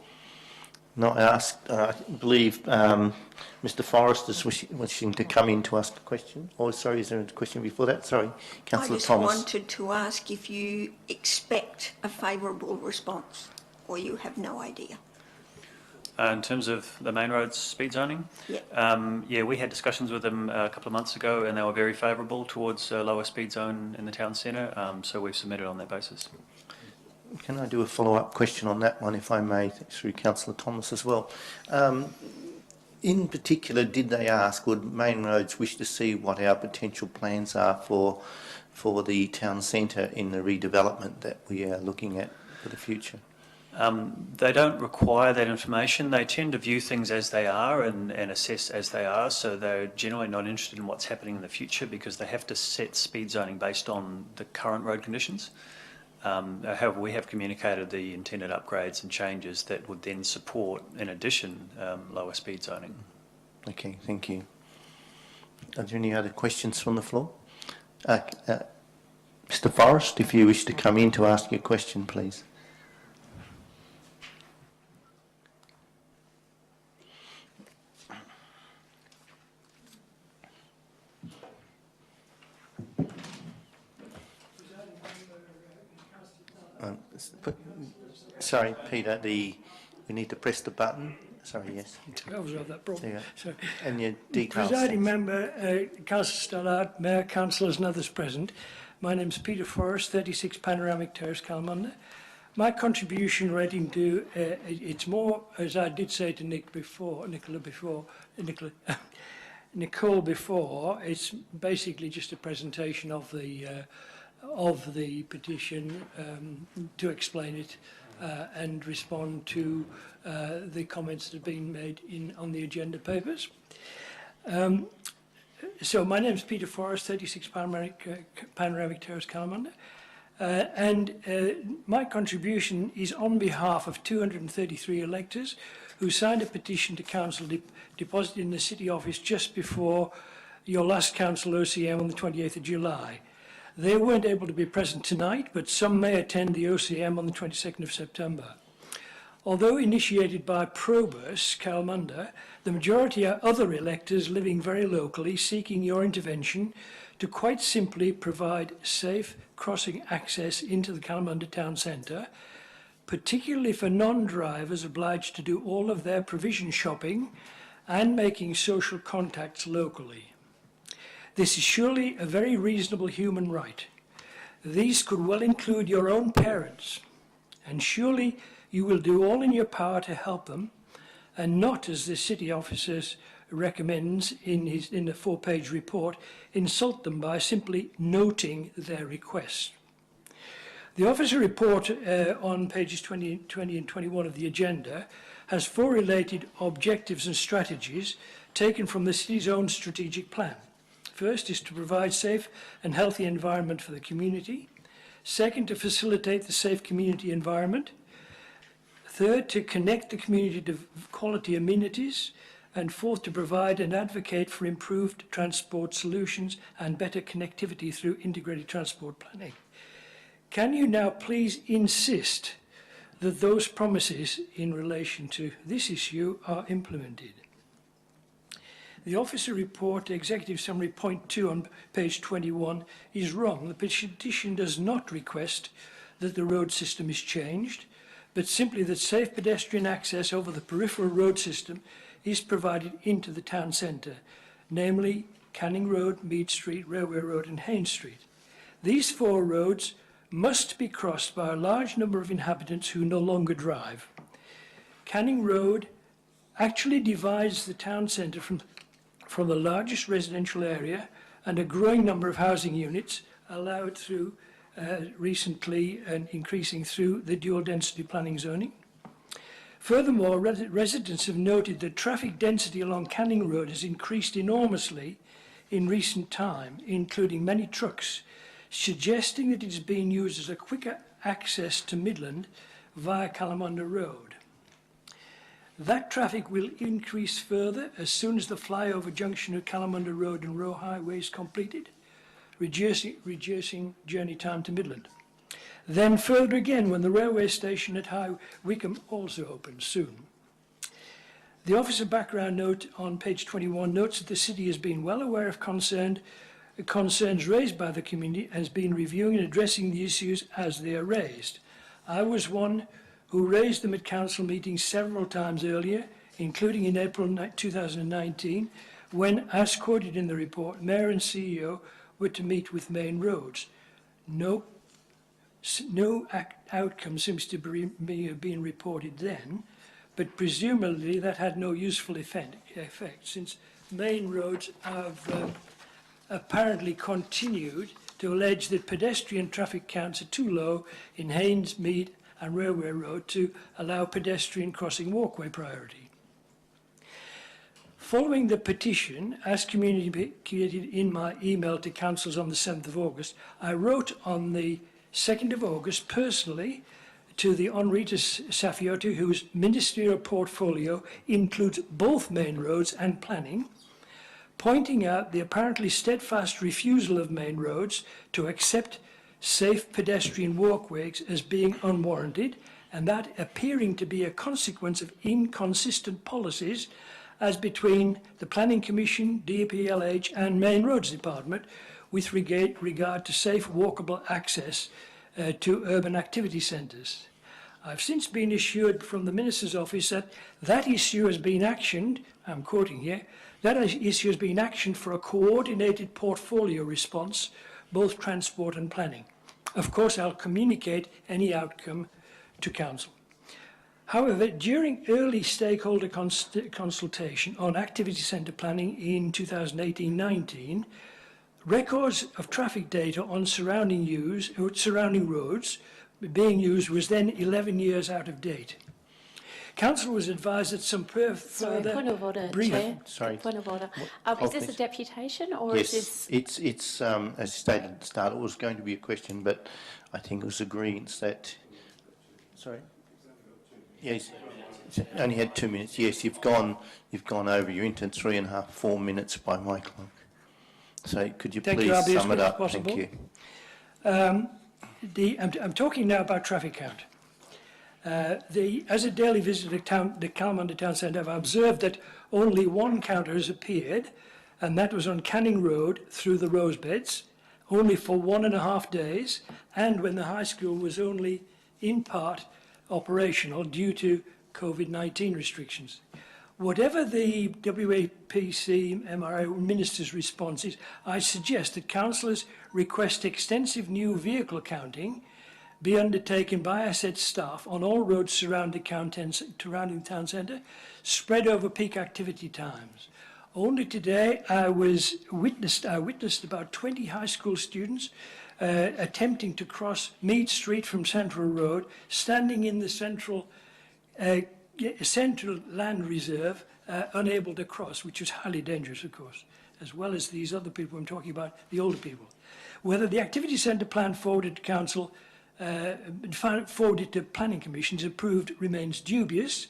No, I believe Mr Forrest is wishing to come in to ask a question. Oh, sorry, is there a question before that? Sorry, Councillor Thomas. I just wanted to ask if you expect a favourable response, or you have no idea. In terms of the main roads speed zoning, yeah, we had discussions with them a couple of months ago, and they were very favourable towards a lower speed zone in the town centre. So we've submitted on that basis. Can I do a follow-up question on that one, if I may, through Councillor Thomas as well? In particular, did they ask, would Main Roads wish to see what our potential plans are for the town centre in the redevelopment that we are looking at for the future? They don't require that information. They tend to view things as they are and assess as they are, so they're generally not interested in what's happening in the future because they have to set speed zoning based on the current road conditions. However, we have communicated the intended upgrades and changes that would then support, in addition, lower speed zoning. Okay, thank you. Are there any other questions from the floor? Mr Forrest, if you wish to come in to ask your question, please. Sorry, Peter, we need to press the button. Sorry, yes. I was of that problem. So, and your details. Presiding member, Councillor Stallard, Mayor, councillors and others present. My name is Peter Forrest, 36 Panoramic Terrace, Kalamunda. My contribution relating to, it's more, as I did say to Nicole before, it's basically just a presentation of the of the petition to explain it and respond to the comments that have been made on the agenda papers. So my name is Peter Forrest, 36 Panoramic Terrace, Kalamunda. My contribution is on behalf of 233 electors who signed a petition to council deposited in the city office just before your last council OCM on the 28th of July. They weren't able to be present tonight, but some may attend the OCM on the 22nd of September. Although initiated by Probus, Kalamunda, the majority are other electors living very locally seeking your intervention to quite simply provide safe crossing access into the Kalamunda town centre, particularly for non-drivers obliged to do all of their provision shopping and making social contacts locally. This is surely a very reasonable human right. These could well include your own parents, and surely you will do all in your power to help them, and not, as the city officer recommends in the 4-page report, insult them by simply noting their request. The officer report on pages 20 and 21 of the agenda has 4 related objectives and strategies taken from the city's own strategic plan. First is to provide safe and healthy environment for the community. Second, to facilitate the safe community environment. Third, to connect the community to quality amenities. And fourth, to provide and advocate for improved transport solutions and better connectivity through integrated transport planning. Can you now please insist that those promises in relation to this issue are implemented? The officer report, executive summary point 2 on page 21 is wrong. The petition does not request that the road system is changed, but simply that safe pedestrian access over the peripheral road system is provided into the town centre, namely Canning Road, Mead Street, Railway Road and Haynes Street. These 4 roads must be crossed by a large number of inhabitants who no longer drive. Canning Road actually divides the town centre from the largest residential area and a growing number of housing units allowed through recently and increasing through the dual density planning zoning. Furthermore, residents have noted that traffic density along Canning Road has increased enormously in recent time, including many trucks, suggesting that it is being used as a quicker access to Midland via Kalamunda Road. That traffic will increase further as soon as the flyover junction of Kalamunda Road and Roe Highway is completed, reducing journey time to Midland. Then further again when the railway station at High Wycombe also opens soon. The officer background note on page 21 notes that the city has been well aware of concerns raised by the community and has been reviewing and addressing the issues as they are raised. I was one who raised them at council meetings several times earlier, including in April 2019, when, as quoted in the report, Mayor and CEO were to meet with Main Roads. No outcome seems to be being reported then, but presumably that had no useful effect since Main Roads have apparently continued to allege that pedestrian traffic counts are too low in Haynes, Mead and Railway Road to allow pedestrian crossing walkway priority. Following the petition, as communicated in my email to councils on the 7th of August, I wrote on the 2nd of August personally to the Honourita Safiotti, whose ministerial portfolio includes both Main Roads and planning, pointing out the apparently steadfast refusal of Main Roads to accept safe pedestrian walkways as being unwarranted, and that appearing to be a consequence of inconsistent policies as between the Planning Commission, DPLH and Main Roads Department with regard to safe walkable access to urban activity centres. I've since been assured from the Minister's Office that that issue has been actioned, I'm quoting here, that issue has been actioned for a coordinated portfolio response, both transport and planning. Of course, I'll communicate any outcome to Council. However, during early stakeholder consultation on activity centre planning in 2018-19, records of traffic data on surrounding roads being used was then 11 years out of date. Council was advised that some Sorry, further point of order, Chair. Sorry. Point of order. Oh, Is this a please. deputation or Yes, is this? it's as stated at the start, it was going to be a question, but I think it was agreement that, sorry? Yes, it's only had 2 minutes. Yes, you've gone over. You're into 3.5, 4 minutes by my clock. So could you Thank you, please I'll be as sum it quick as up? possible. Thank you. I'm talking now about traffic count. As a daily visitor to the Kalamunda town centre, I've observed that only one counter has appeared, and that was on Canning Road through the rose beds, only for 1.5 days, and when the high school was only in part operational due to COVID-19 restrictions. Whatever the WAPC MRA Minister's response is, I suggest that councillors request extensive new vehicle counting be undertaken by asset staff on all roads surrounding the town centre, spread over peak activity times. Only today I witnessed about 20 high school students attempting to cross Mead Street from Central Road, standing in the central land reserve, unable to cross, which was highly dangerous, of course, as well as these other people I'm talking about, the older people. Whether the activity centre plan forwarded to council forwarded to planning commissions approved remains dubious,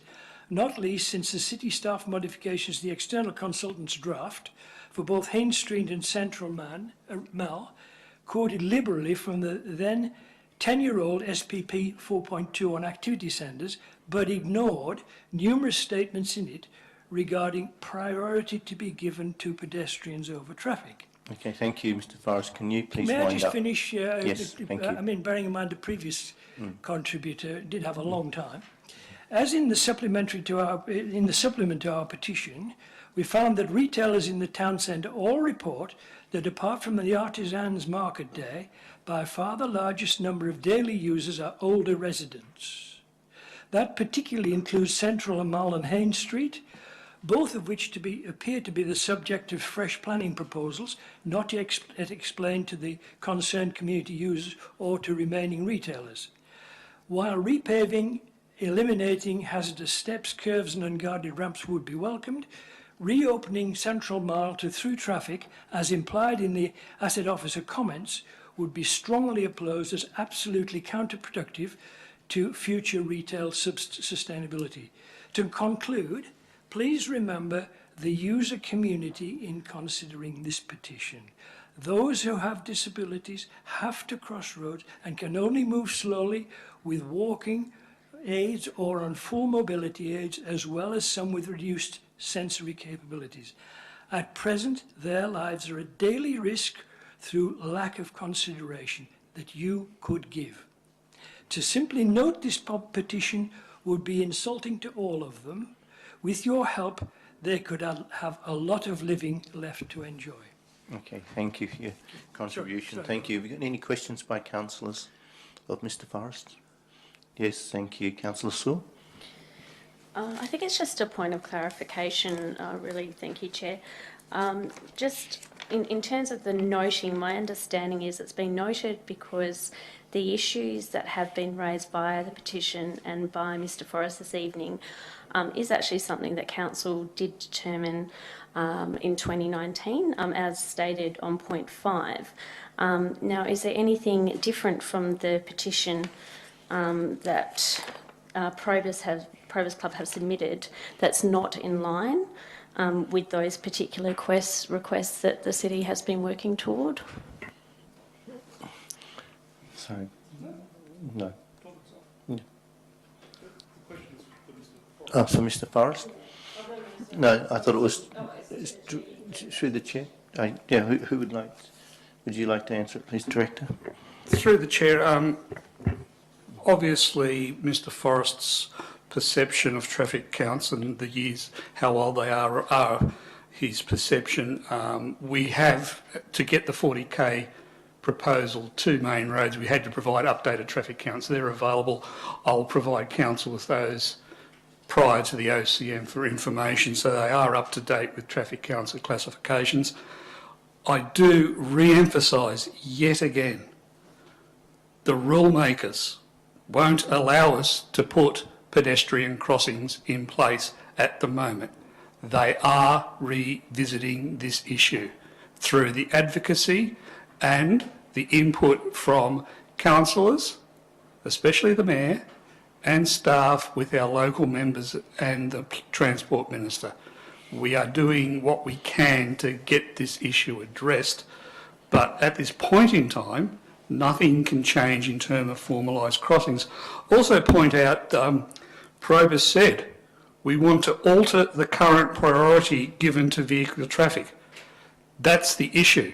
not least since the city staff modifications to the external consultant's draft for both Haynes Street and Central Mall quoted liberally from the then 10-year-old SPP 4.2 on activity centres, but ignored numerous statements in it regarding priority to be given to pedestrians over traffic. Okay, thank you, Mr. Forrest. Can you please May wind I just up? finish? Yes, thank you. I mean, bearing in mind the previous contributor did have a long time. As in the supplement to our petition, we found that retailers in the town centre all report that apart from the artisans' market day, by far the largest number of daily users are older residents. That particularly includes Central and Mall and Haynes Street, both of which appear to be the subject of fresh planning proposals, not yet explained to the concerned community users or to remaining retailers. While repaving, eliminating hazardous steps, curves and unguarded ramps would be welcomed, reopening Central Mall to through traffic, as implied in the asset officer comments, would be strongly opposed as absolutely counterproductive to future retail sustainability. To conclude, please remember the user community in considering this petition. Those who have disabilities have to cross roads and can only move slowly with walking aids or on full mobility aids, as well as some with reduced sensory capabilities. At present, their lives are at daily risk through lack of consideration that you could give. To simply note this petition would be insulting to all of them. With your help, they could have a lot of living left to enjoy. Okay, thank you for your contribution. Sorry. Thank you. Have you got any questions by councillors of Mr. Forrest? Yes, thank you. Councillor Sewell? I think it's just a point of clarification, really. Thank you, Chair. Just in terms of the noting, my understanding is it's been noted because the issues that have been raised via the petition and by Mr. Forrest this evening is actually something that Council did determine in 2019, as stated on point 5. Now, is there anything different from the petition that Probus Club have submitted that's not in line with those particular requests that the city has been working toward? Sorry. No. Oh, for Mr. Forrest? No, I thought it was through the chair. Yeah, who would like? Would you like to answer it, please, Director? Through the chair, obviously Mr. Forrest's perception of traffic counts and the years, how old they are his perception. We have, to get the 40k proposal to main roads, we had to provide updated traffic counts. They're available. I'll provide council with those prior to the OCM for information, so they are up to date with traffic counts and classifications. I do re-emphasise yet again, the rule makers won't allow us to put pedestrian crossings in place at the moment. They are revisiting this issue through the advocacy and the input from councillors, especially the mayor, and staff with our local members and the Transport Minister. We are doing what we can to get this issue addressed, but at this point in time, nothing can change in terms of formalised crossings. Also point out, Probus said, we want to alter the current priority given to vehicle traffic. That's the issue.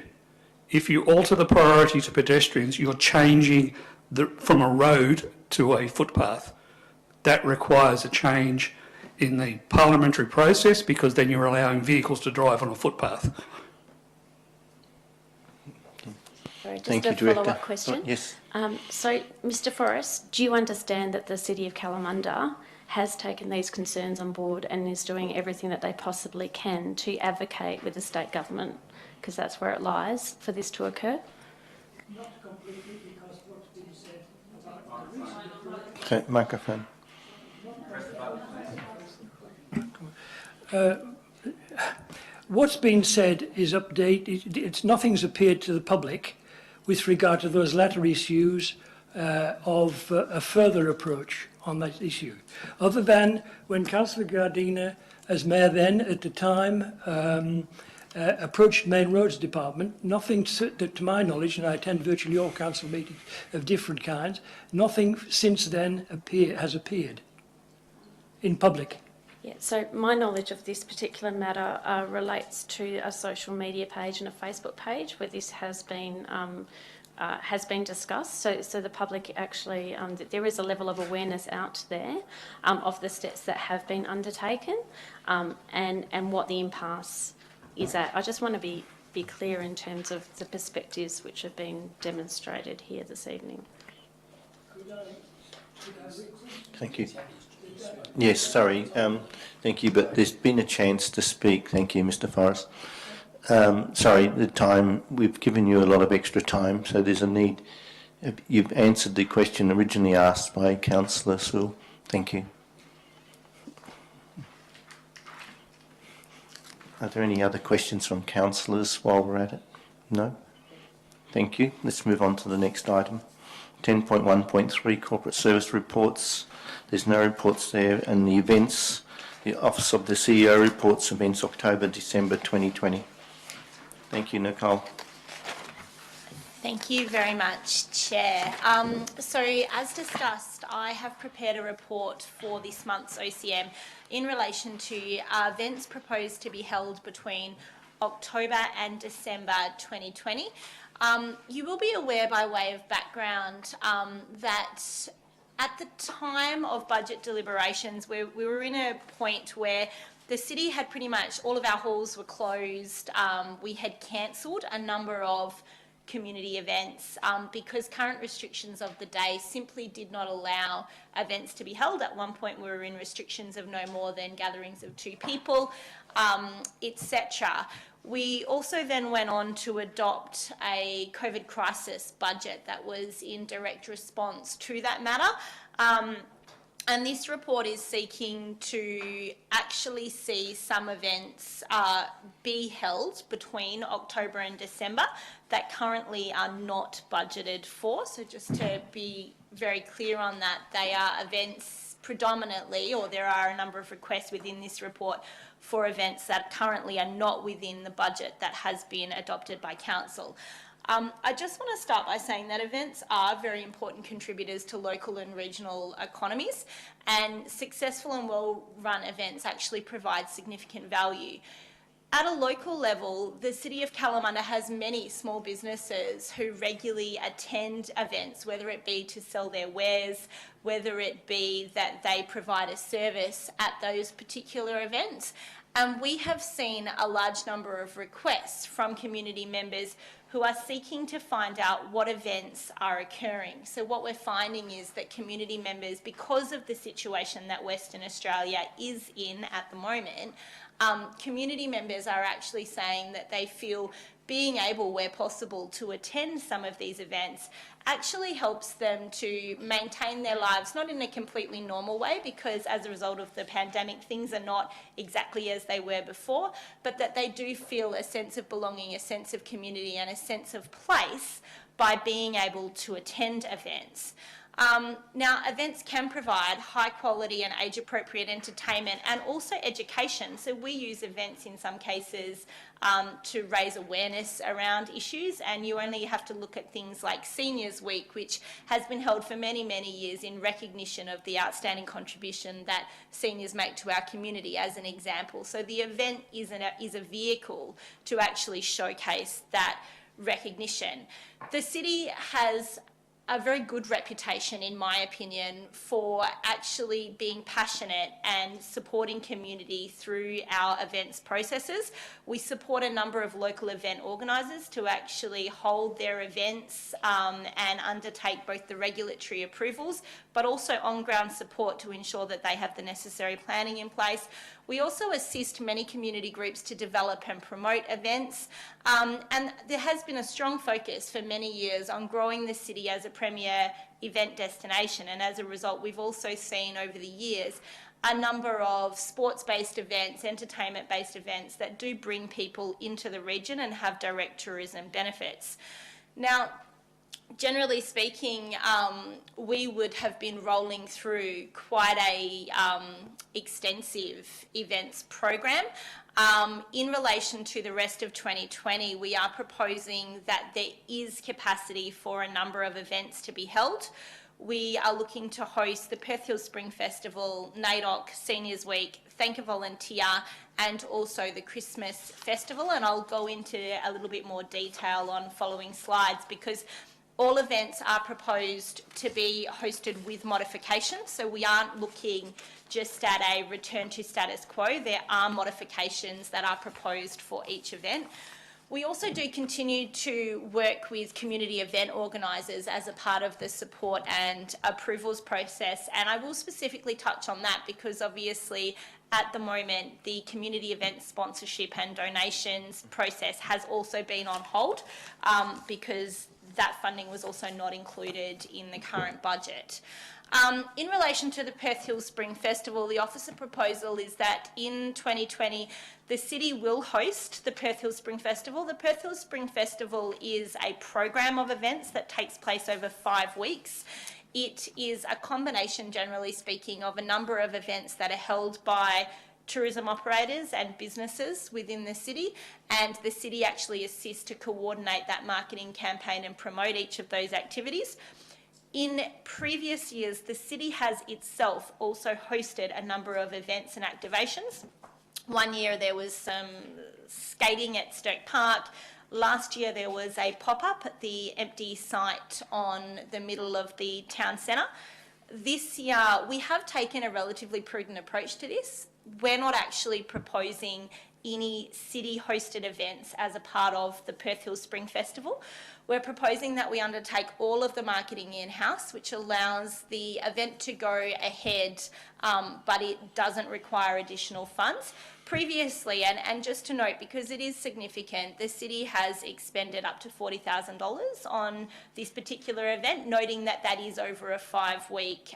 If you alter the priority to pedestrians, you're changing from a road to a footpath. That requires a change in the parliamentary process, because then you're allowing vehicles to drive on a footpath. Sorry, just Thank a you, Director. follow-up question. Yes. So, Mr Forrest, do you understand that the City of Kalamunda has taken these concerns on board and is doing everything that they possibly can to advocate with the state government, because that's where it lies, for this to occur? Not completely, because what's been said about the recent... Okay, microphone. What's been said is update. Nothing's appeared to the public with regard to those latter issues of a further approach on that issue, other than when Councillor Gardiner, as mayor then at the time, approached Main Roads Department. Nothing, to my knowledge, and I attend virtually all council meetings of different kinds, nothing since then has appeared in public. Yeah, so my knowledge of this particular matter relates to a social media page and a Facebook page where this has been discussed. So the public actually, there is a level of awareness out there of the steps that have been undertaken and what the impasse is at. I just want to be clear in terms of the perspectives which have been demonstrated here this evening. Thank you. Yes, sorry. Thank you, but there's been a chance to speak. Thank you, Mr Forrest. Sorry, the time, we've given you a lot of extra time, so there's a need. You've answered the question originally asked by Councillor Sewell. Thank you. Are there any other questions from councillors while we're at it? No? Thank you. Let's move on to the next item. 10.1.3 Corporate Service Reports. There's no reports there. And the events, the Office of the CEO reports events October, December 2020. Thank you, Nicole. Thank you very much, Chair. So, as discussed, I have prepared a report for this month's OCM in relation to events proposed to be held between October and December 2020. You will be aware, by way of background, that at the time of budget deliberations, we were in a point where the city had pretty much, all of our halls were closed. We had cancelled a number of community events because current restrictions of the day simply did not allow events to be held. At one point we were in restrictions of no more than gatherings of 2 people, etc. We also then went on to adopt a COVID crisis budget that was in direct response to that matter. And this report is seeking to actually see some events be held between October and December that currently are not budgeted for. So just to be very clear on that, they are events predominantly, or there are a number of requests within this report for events that currently are not within the budget that has been adopted by Council. I just want to start by saying that events are very important contributors to local and regional economies, and successful and well-run events actually provide significant value. At a local level, the City of Kalamunda has many small businesses who regularly attend events, whether it be to sell their wares, whether it be that they provide a service at those particular events. And we have seen a large number of requests from community members who are seeking to find out what events are occurring. So what we're finding is that community members, because of the situation that Western Australia is in at the moment, community members are actually saying that they feel being able, where possible, to attend some of these events actually helps them to maintain their lives, not in a completely normal way, because as a result of the pandemic, things are not exactly as they were before, but that they do feel a sense of belonging, a sense of community, and a sense of place by being able to attend events. Now, events can provide high quality and age appropriate entertainment and also education. So we use events in some cases to raise awareness around issues, and you only have to look at things like Seniors Week, which has been held for many, many years in recognition of the outstanding contribution that seniors make to our community, as an example. So the event is a vehicle to actually showcase that recognition. The city has a very good reputation, in my opinion, for actually being passionate and supporting community through our events processes. We support a number of local event organisers to actually hold their events and undertake both the regulatory approvals, but also on-ground support to ensure that they have the necessary planning in place. We also assist many community groups to develop and promote events, and there has been a strong focus for many years on growing the city as a premier event destination, and as a result we've also seen over the years a number of sports-based events, entertainment-based events that do bring people into the region and have direct tourism benefits. Now, generally speaking, we would have been rolling through quite a extensive events program. In relation to the rest of 2020, we are proposing that there is capacity for a number of events to be held. We are looking to host the Perth Hill Spring Festival, NAIDOC, Seniors Week, Thank a Volunteer, and also the Christmas Festival. And I'll go into a little bit more detail on following slides, because all events are proposed to be hosted with modifications, so we aren't looking just at a return to status quo. There are modifications that are proposed for each event. We also do continue to work with community event organisers as a part of the support and approvals process, and I will specifically touch on that because obviously at the moment the community event sponsorship and donations process has also been on hold because that funding was also not included in the current budget. In relation to the Perth Hill Spring Festival, the officer proposal is that in 2020 the city will host the Perth Hill Spring Festival. The Perth Hill Spring Festival is a program of events that takes place over 5 weeks. It is a combination, generally speaking, of a number of events that are held by tourism operators and businesses within the city, and the city actually assists to coordinate that marketing campaign and promote each of those activities. In previous years, the city has itself also hosted a number of events and activations. One year there was some skating at Stoke Park. Last year there was a pop-up at the empty site on the middle of the town centre. This year we have taken a relatively prudent approach to this. We're not actually proposing any city-hosted events as a part of the Perth Hill Spring Festival. We're proposing that we undertake all of the marketing in-house, which allows the event to go ahead, but it doesn't require additional funds. Previously, and just to note, because it is significant, the city has expended up to $40,000 on this particular event, noting that that is over a 5-week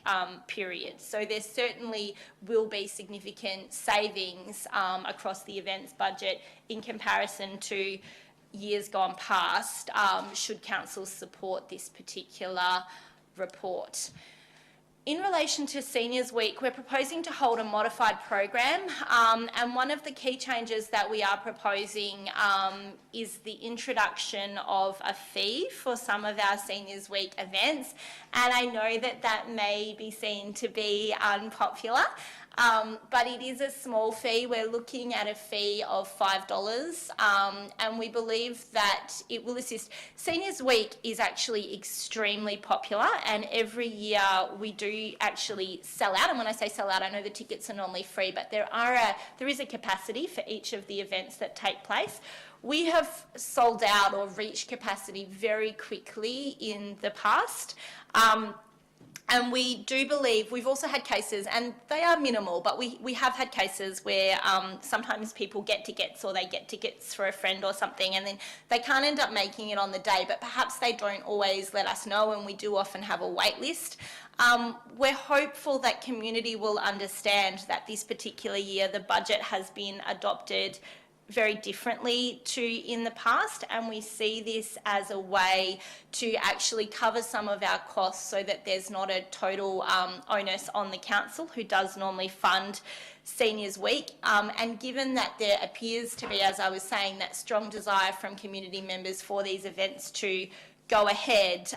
period. So there certainly will be significant savings across the events budget in comparison to years gone past, should council support this particular report. In relation to Seniors Week, we're proposing to hold a modified program, and one of the key changes that we are proposing is the introduction of a fee for some of our Seniors Week events, and I know that that may be seen to be unpopular, but it is a small fee. We're looking at a fee of $5, and we believe that it will assist. Seniors Week is actually extremely popular, and every year we do actually sell out. And when I say sell out, I know the tickets are normally free, but there is a capacity for each of the events that take place. We have sold out or reached capacity very quickly in the past. And we do believe, we've also had cases, and they are minimal, but we have had cases where sometimes people get tickets, or they get tickets for a friend or something, and then they can't end up making it on the day, but perhaps they don't always let us know, and we do often have a wait list. We're hopeful that community will understand that this particular year the budget has been adopted very differently to in the past, and we see this as a way to actually cover some of our costs so that there's not a total onus on the council, who does normally fund Seniors Week. And given that there appears to be, as I was saying, that strong desire from community members for these events to go ahead,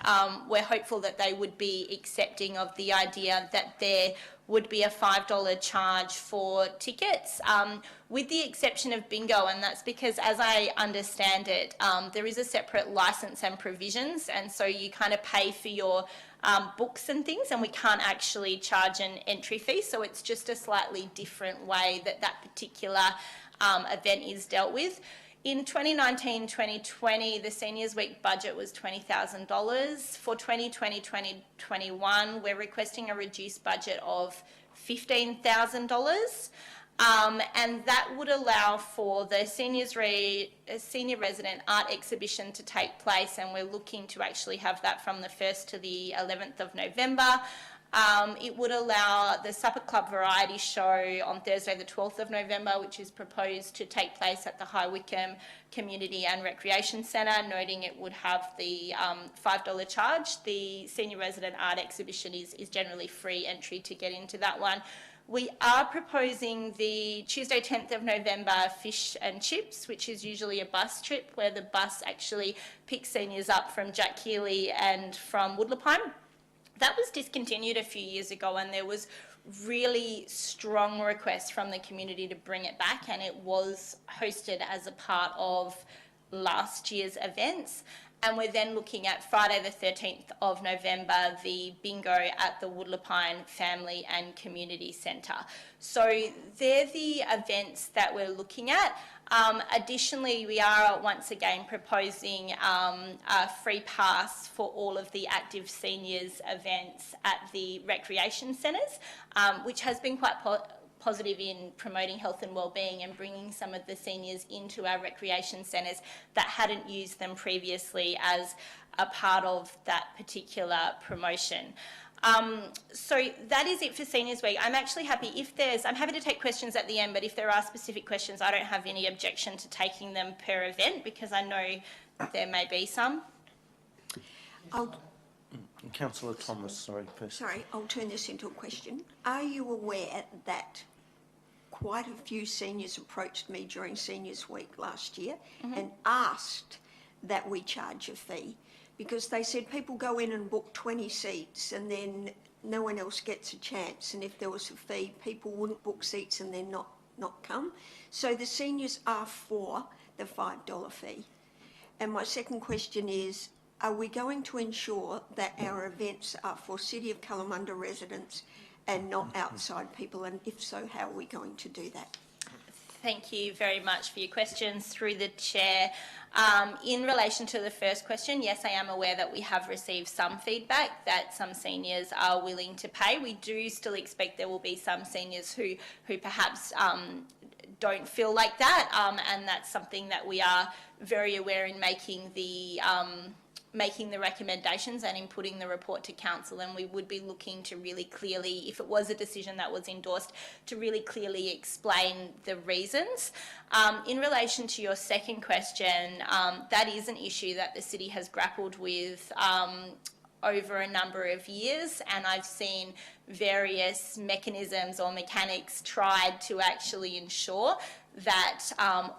we're hopeful that they would be accepting of the idea that there would be a $5 charge for tickets, with the exception of bingo, and that's because, as I understand it, there is a separate licence and provisions, and so you kind of pay for your books and things, and we can't actually charge an entry fee, so it's just a slightly different way that that particular event is dealt with. In 2019-2020, the Seniors Week budget was $20,000. For 2020-2021, we're requesting a reduced budget of $15,000. And that would allow for the senior resident art exhibition to take place, and we're looking to actually have that from the 1st to the 11th of November. It would allow the Supper Club Variety Show on Thursday the 12th of November, which is proposed to take place at the High Wycombe Community and Recreation Centre, noting it would have the $5 charge. The Senior Resident Art Exhibition is generally free entry to get into that one. We are proposing the Tuesday 10th of November fish and chips, which is usually a bus trip where the bus actually picks seniors up from Jack Keeley and from Woodlapine. That was discontinued a few years ago, and there was really strong requests from the community to bring it back, and it was hosted as a part of last year's events. And we're then looking at Friday the 13th of November, the bingo at the Woodlapine Family and Community Centre. So they're the events that we're looking at. Additionally, we are once again proposing a free pass for all of the active seniors events at the recreation centres, which has been quite positive in promoting health and wellbeing and bringing some of the seniors into our recreation centres that hadn't used them previously as a part of that particular promotion. So that is it for Seniors Week. I'm actually happy I'm happy to take questions at the end, but if there are specific questions, I don't have any objection to taking them per event, because I know there may be some. Councillor Thomas, sorry, first. Sorry, I'll turn this into a question. Are you aware that quite a few seniors approached me during Seniors Week last year and asked that we charge a fee? Because they said people go in and book 20 seats and then no one else gets a chance, and if there was a fee, people wouldn't book seats and then not come. So the seniors are for the $5 fee. And my second question is, are we going to ensure that our events are for City of Kalamunda residents and not outside people? And if so, how are we going to do that? Thank you very much for your questions through the chair. In relation to the first question, yes, I am aware that we have received some feedback that some seniors are willing to pay. We do still expect there will be some seniors who perhaps don't feel like that, and that's something that we are very aware in making the recommendations and in putting the report to council, and we would be looking to really clearly, if it was a decision that was endorsed, to really clearly explain the reasons. In relation to your second question, that is an issue that the city has grappled with over a number of years, and I've seen various mechanisms or mechanics tried to actually ensure that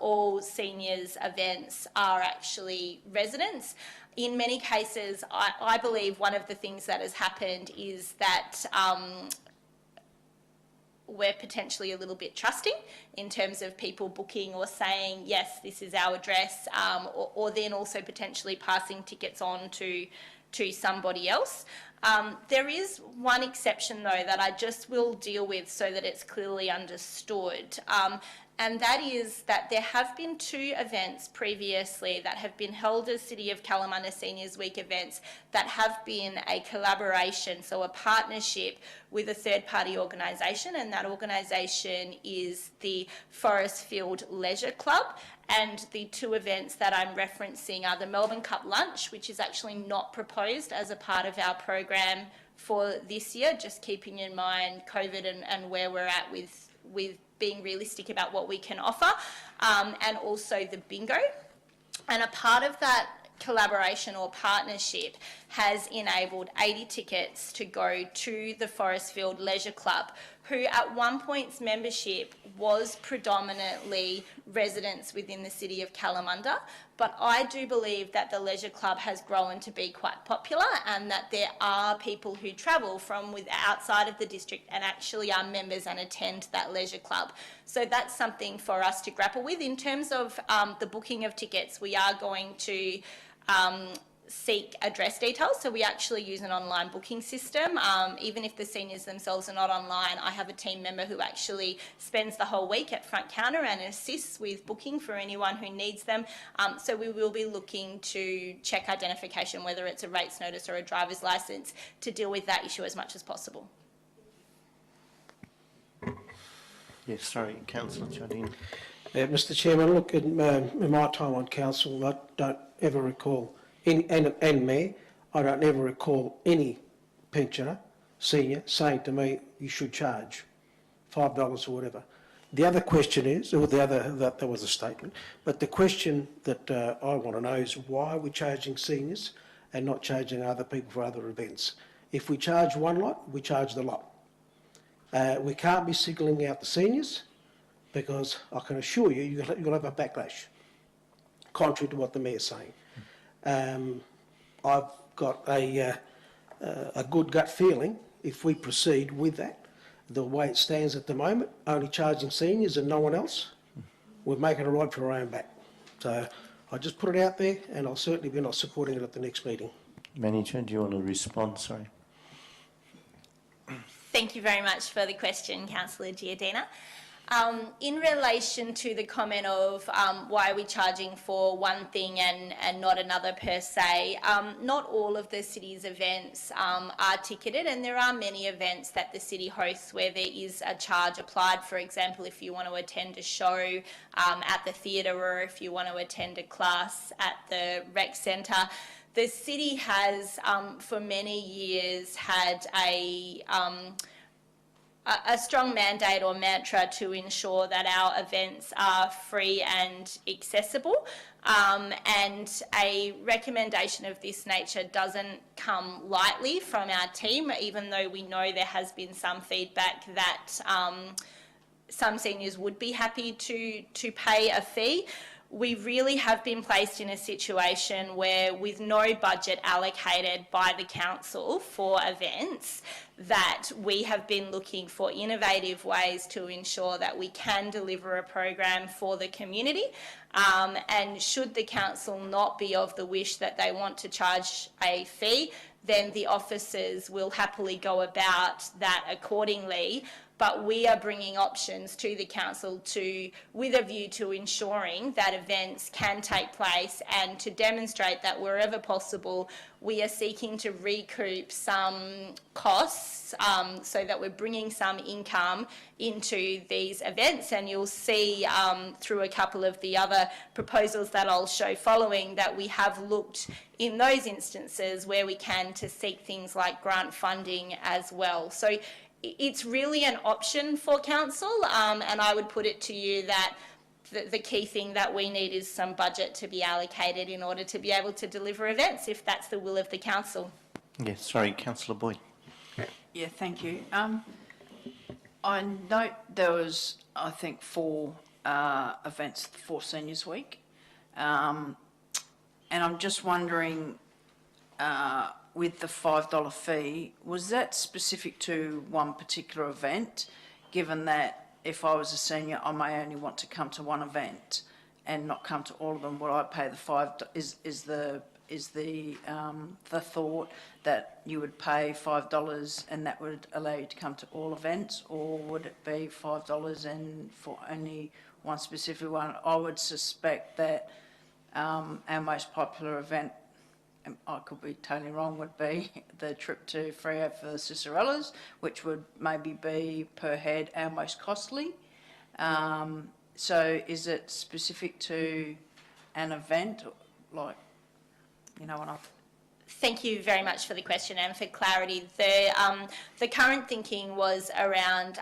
all seniors events are actually residents. In many cases, I believe one of the things that has happened is that we're potentially a little bit trusting in terms of people booking or saying, yes, this is our address, or then also potentially passing tickets on to somebody else. There is one exception, though, that I just will deal with so that it's clearly understood. and that is that there have been 2 events previously that have been held as City of Kalamunda Seniors Week events that have been a collaboration, so a partnership with a third-party organisation, and that organisation is the Forestfield Leisure Club. And the 2 events that I'm referencing are the Melbourne Cup Lunch, which is actually not proposed as a part of our program for this year, just keeping in mind COVID and where we're at with being realistic about what we can offer, and also the bingo. And a part of that collaboration or partnership has enabled 80 tickets to go to the Forestfield Leisure Club, who at one point's membership was predominantly residents within the city of Kalamunda. But I do believe that the Leisure Club has grown to be quite popular, and that there are people who travel from outside of the district and actually are members and attend that Leisure Club. So that's something for us to grapple with. In terms of the booking of tickets, we are going to seek address details. So we actually use an online booking system. Even if the seniors themselves are not online, I have a team member who actually spends the whole week at front counter and assists with booking for anyone who needs them. So we will be looking to check identification, whether it's a rates notice or a driver's licence, to deal with that issue as much as possible. Yes, sorry, Councillor Jardine. Mr Chairman, look, in my time on council, I don't ever recall, and Mayor, I don't ever recall any pensioner, senior, saying to me, you should charge $5 or whatever. The other question is, or that was a statement, but the question that I want to know is why are we charging seniors and not charging other people for other events? If we charge one lot, we charge the lot. We can't be signalling out the seniors, because I can assure you, you'll have a backlash, contrary to what the Mayor's saying. I've got a good gut feeling if we proceed with that, the way it stands at the moment, only charging seniors and no one else, we're making a ride for our own back. So I just put it out there, and I'll certainly be not supporting it at the next meeting. Manager, do you want to respond? Sorry. Thank you very much for the question, Councillor Giardina. In relation to the comment of why are we charging for one thing and not another per se, not all of the city's events are ticketed, and there are many events that the city hosts where there is a charge applied. For example, if you want to attend a show at the theatre, or if you want to attend a class at the rec centre. The city has, for many years, had a strong mandate or mantra to ensure that our events are free and accessible, and a recommendation of this nature doesn't come lightly from our team, even though we know there has been some feedback that some seniors would be happy to pay a fee. We really have been placed in a situation where, with no budget allocated by the council for events, that we have been looking for innovative ways to ensure that we can deliver a program for the community. And should the council not be of the wish that they want to charge a fee, then the officers will happily go about that accordingly. But we are bringing options to the council with a view to ensuring that events can take place, and to demonstrate that wherever possible we are seeking to recoup some costs, so that we're bringing some income into these events. And you'll see through a couple of the other proposals that I'll show following that we have looked in those instances where we can to seek things like grant funding as well. So it's really an option for council, and I would put it to you that the key thing that we need is some budget to be allocated in order to be able to deliver events, if that's the will of the council. Yes, sorry, Councillor Boyd. Yeah, thank you. I note there was, I think, 4 events for Seniors Week, and I'm just wondering, with the $5 fee, was that specific to one particular event, given that if I was a senior, I may only want to come to one event and not come to all of them? Would I pay the $5? Is the thought that you would pay $5 and that would allow you to come to all events, or would it be $5 and for only one specific one, I would suspect that our most popular event, and I could be totally wrong, would be the trip to Freo for the Cicerellas, which would maybe be per head our most costly. So is it specific to an event, like, you know, when I've... Thank you very much for the question and for clarity. The current thinking was around,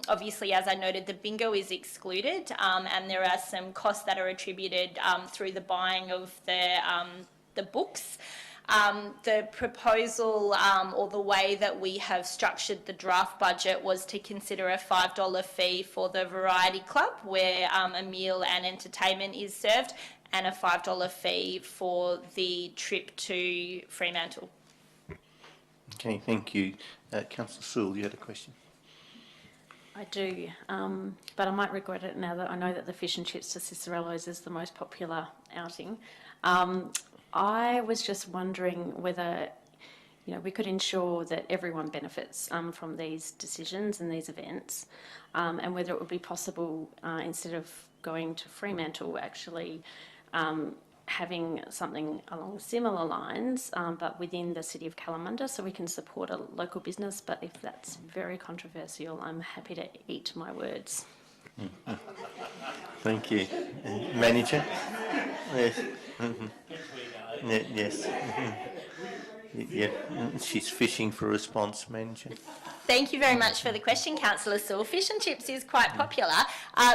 obviously, as I noted, the bingo is excluded, and there are some costs that are attributed through the buying of the books. The proposal or the way that we have structured the draft budget was to consider a $5 fee for the Variety Club, where a meal and entertainment is served, and a $5 fee for the trip to Fremantle. Okay, thank you. Councillor Sewell, you had a question? I do, but I might regret it now that I know that the fish and chips to Cicerellos is the most popular outing. I was just wondering whether, you know, we could ensure that everyone benefits from these decisions and these events, and whether it would be possible, instead of going to Fremantle, actually having something along similar lines, but within the city of Kalamunda, so we can support a local business. But if that's very controversial, I'm happy to eat my words. Thank you. Manager? Yes. Yes. Yeah. She's fishing for a response, Manager. Thank you very much for the question, Councillor Sewell. Fish and chips is quite popular.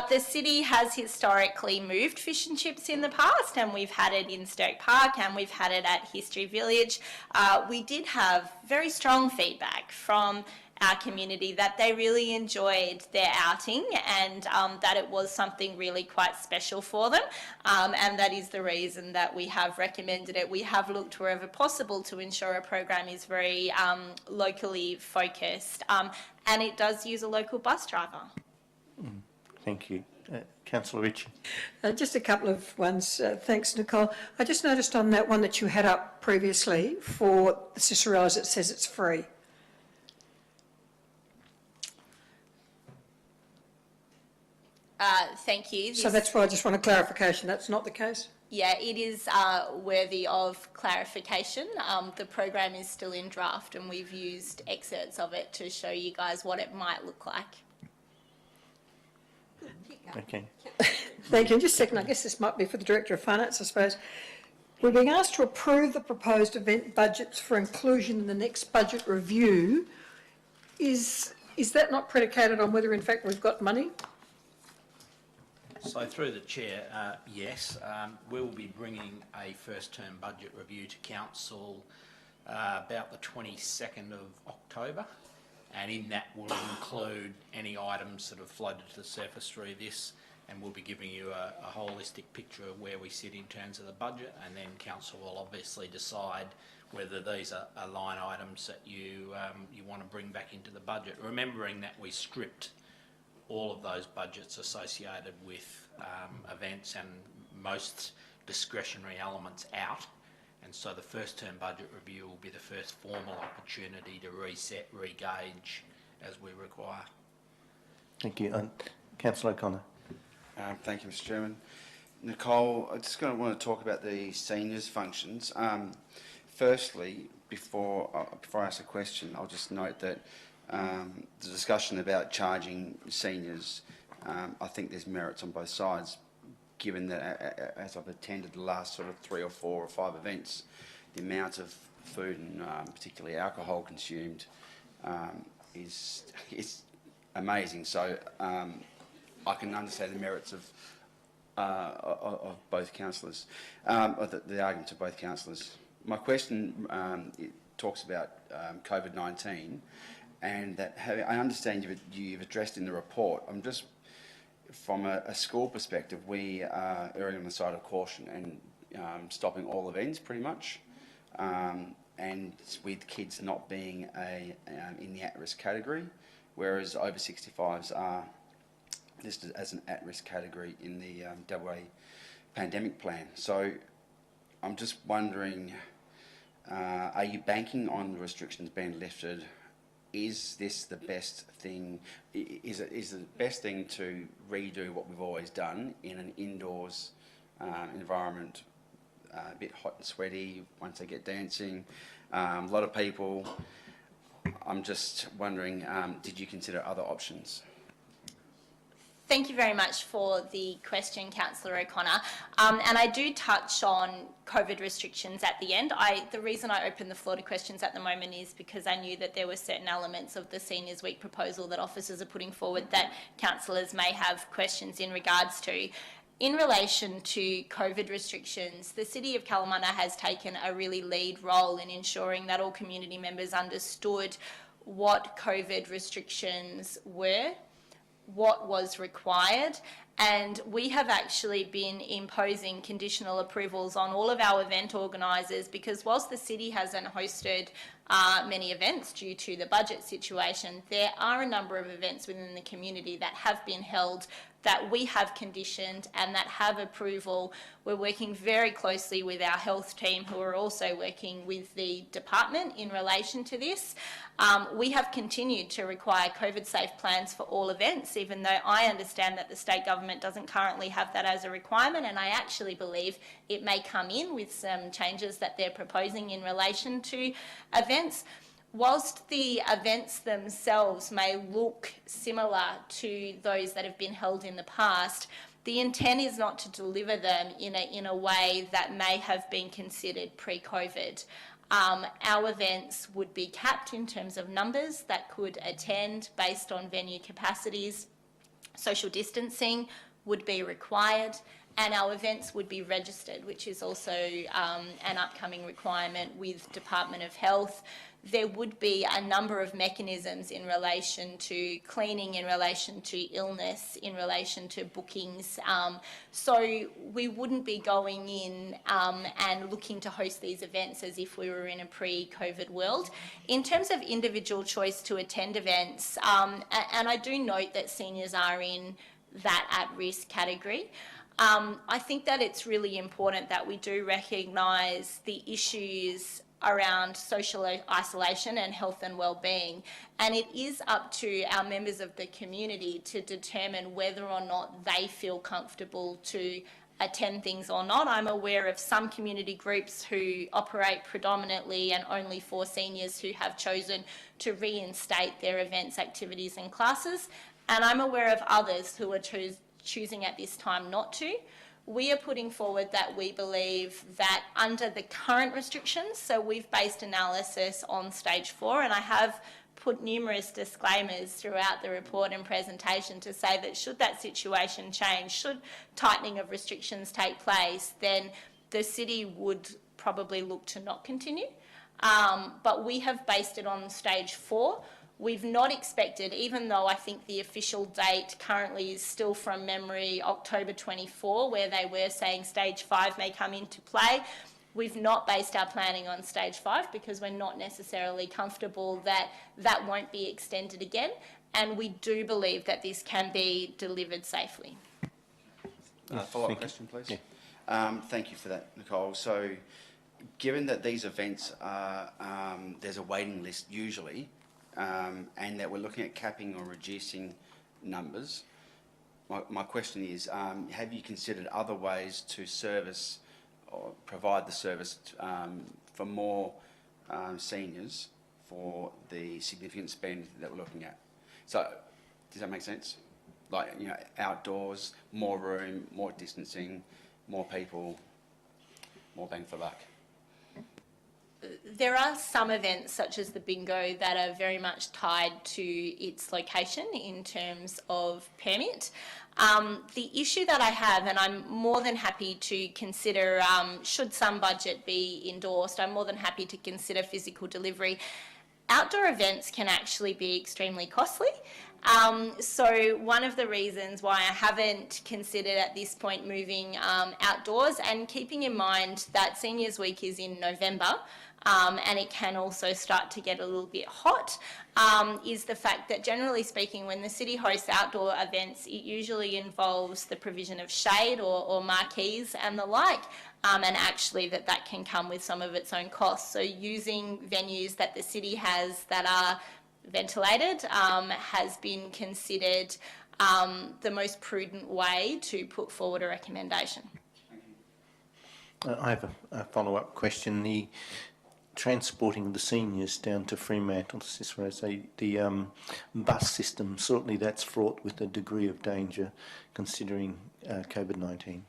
The city has historically moved fish and chips in the past, and we've had it in Stoke Park and we've had it at History Village. We did have very strong feedback from our community that they really enjoyed their outing, and that it was something really quite special for them, and that is the reason that we have recommended it. We have looked wherever possible to ensure a program is very locally focused, and it does use a local bus driver. Thank you. Councillor Ritchie. Just a couple of ones. Thanks, Nicole. I just noticed on that one that you had up previously for the Cicerellas, it says it's free. Thank you. So that's why I just want a clarification. That's not the case? Yeah, it is worthy of clarification. The program is still in draft, and we've used excerpts of it to show you guys what it might look like. Okay. Thank you. And just a second, I guess this might be for the Director of Finance, I suppose. We're being asked to approve the proposed event budgets for inclusion in the next budget review. Is that not predicated on whether, in fact, we've got money? So through the chair, yes, we'll be bringing a first-term budget review to council about the 22nd of October, and in that will include any items that have floated to the surface through this, and we'll be giving you a holistic picture of where we sit in terms of the budget, and then council will obviously decide whether these are line items that you want to bring back into the budget, remembering that we stripped all of those budgets associated with events and most discretionary elements out. And so the first term budget review will be the first formal opportunity to reset, re-gauge as we require. Thank you. Councillor O'Connor. Thank you, Mr. Chairman. Nicole, I just want to talk about the seniors functions. Firstly, before I ask a question, I'll just note that the discussion about charging seniors, I think there's merits on both sides, given that as I've attended the last sort of 3 or 4 or 5 events, the amount of food and particularly alcohol consumed is amazing. So I can understand the merits of both councillors, the arguments of both councillors. My question it talks about COVID-19. And that I understand you've addressed in the report. I'm just, from a school perspective, we are erring on the side of caution and stopping all events pretty much, and with kids not being in the at-risk category, whereas over 65s are listed as an at-risk category in the WA pandemic plan. So I'm just wondering, are you banking on the restrictions being lifted is this the best thing? Is the best thing to redo what we've always done in an indoors environment, a bit hot and sweaty once they get dancing, a lot of people? I'm just wondering, did you consider other options? Thank you very much for the question, Councillor O'Connor. And I do touch on COVID restrictions at the end. The reason I opened the floor to questions at the moment is because I knew that there were certain elements of the Seniors Week proposal that officers are putting forward that councillors may have questions in regards to. In relation to COVID restrictions, the City of Kalamunda has taken a really lead role in ensuring that all community members understood what COVID restrictions were, what was required, and we have actually been imposing conditional approvals on all of our event organisers, because whilst the city hasn't hosted many events due to the budget situation, there are a number of events within the community that have been held that we have conditioned and that have approval. We're working very closely with our health team, who are also working with the department in relation to this. We have continued to require COVID-safe plans for all events, even though I understand that the state government doesn't currently have that as a requirement, and I actually believe it may come in with some changes that they're proposing in relation to events. Whilst the events themselves may look similar to those that have been held in the past, the intent is not to deliver them in a way that may have been considered pre-COVID. Our events would be capped in terms of numbers that could attend based on venue capacities. Social distancing would be required, and our events would be registered, which is also an upcoming requirement with Department of Health. There would be a number of mechanisms in relation to cleaning, in relation to illness, in relation to bookings. So we wouldn't be going in and looking to host these events as if we were in a pre-COVID world. In terms of individual choice to attend events, and I do note that seniors are in that at-risk category, I think that it's really important that we do recognise the issues around social isolation and health and well-being, and it is up to our members of the community to determine whether or not they feel comfortable to attend things or not. I'm aware of some community groups who operate predominantly and only for seniors who have chosen to reinstate their events, activities and classes, and I'm aware of others who are choosing at this time not to. We are putting forward that we believe that under the current restrictions, so we've based analysis on stage 4, and I have put numerous disclaimers throughout the report and presentation to say that should that situation change, should tightening of restrictions take place, then the city would probably look to not continue. But we have based it on stage 4. We've not expected, even though I think the official date currently is still from memory October 24, where they were saying stage 5 may come into play. We've not based our planning on stage 5 because we're not necessarily comfortable that that won't be extended again. And we do believe that this can be delivered safely. Follow-up question, please. Yeah. Thank you for that, Nicole. So given that these events are, there's a waiting list usually, and that we're looking at capping or reducing numbers, my question is, have you considered other ways to service or provide the service for more seniors for the significant spend that we're looking at? So does that make sense? Like, you know, outdoors, more room, more distancing, more people, more bang for buck. There are some events such as the bingo that are very much tied to its location in terms of permit. The issue that I have, and I'm more than happy to consider, should some budget be endorsed, I'm more than happy to consider physical delivery. Outdoor events can actually be extremely costly. So one of the reasons why I haven't considered at this point moving outdoors, and keeping in mind that Seniors Week is in November, and it can also start to get a little bit hot, is the fact that generally speaking, when the city hosts outdoor events, it usually involves the provision of shade or marquees and the like, and actually that can come with some of its own costs. So using venues that the city has that are ventilated has been considered the most prudent way to put forward a recommendation. I have a follow-up question. The transporting the seniors down to Fremantle, the bus system, certainly that's fraught with a degree of danger considering COVID-19.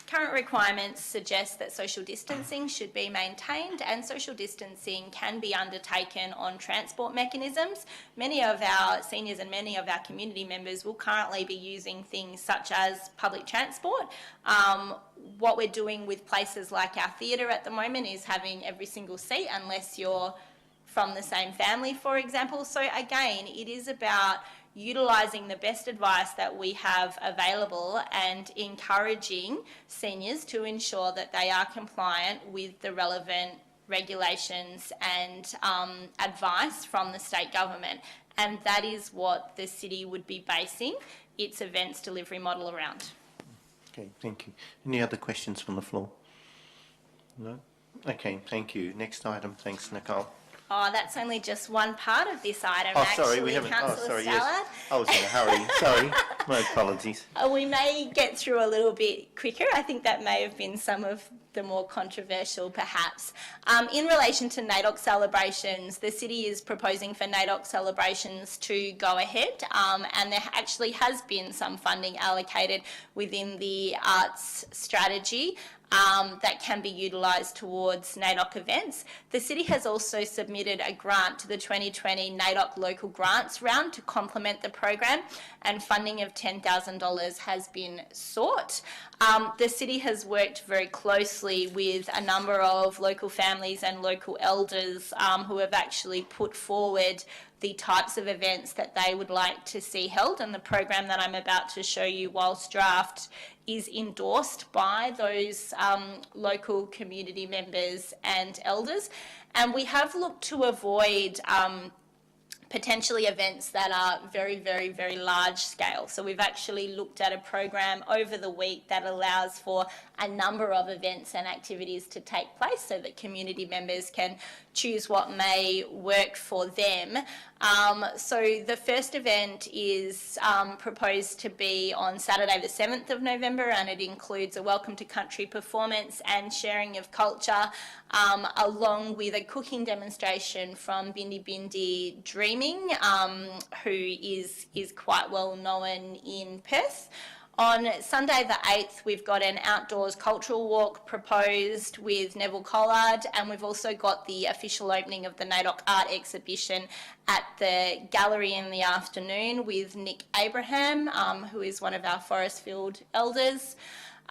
Current requirements suggest that social distancing should be maintained, and social distancing can be undertaken on transport mechanisms. Many of our seniors and many of our community members will currently be using things such as public transport. What we're doing with places like our theatre at the moment is having every single seat unless you're from the same family, for example. So again, it is about utilising the best advice that we have available and encouraging seniors to ensure that they are compliant with the relevant regulations and advice from the state government. And that is what the city would be basing its events delivery model around. Okay, thank you. Any other questions from the floor? No? Okay, thank you. Next item. Thanks, Nicole. Oh, that's only just one part of this item, Oh, actually, sorry, we haven't. Oh, Councillor sorry, Stallard. yes. I was in a hurry. Sorry, my apologies. We may get through a little bit quicker. I think that may have been some of the more controversial, perhaps. In relation to NAIDOC celebrations, the city is proposing for NAIDOC celebrations to go ahead, and there actually has been some funding allocated within the arts strategy that can be utilised towards NAIDOC events. The city has also submitted a grant to the 2020 NAIDOC local grants round to complement the program, and funding of $10,000 has been sought. The city has worked very closely with a number of local families and local elders who have actually put forward the types of events that they would like to see held, and the program that I'm about to show you whilst draft is endorsed by those local community members and elders. And we have looked to avoid potentially events that are very, very, very large scale. So we've actually looked at a program over the week that allows for a number of events and activities to take place so that community members can choose what may work for them. So the first event is proposed to be on Saturday the 7th of November, and it includes a Welcome to Country performance and sharing of culture, along with a cooking demonstration from Bindi Bindi Dreaming, who is quite well known in Perth. On Sunday the 8th, we've got an outdoors cultural walk proposed with Neville Collard, and we've also got the official opening of the NAIDOC art exhibition at the gallery in the afternoon with Nick Abraham, who is one of our Forestfield elders.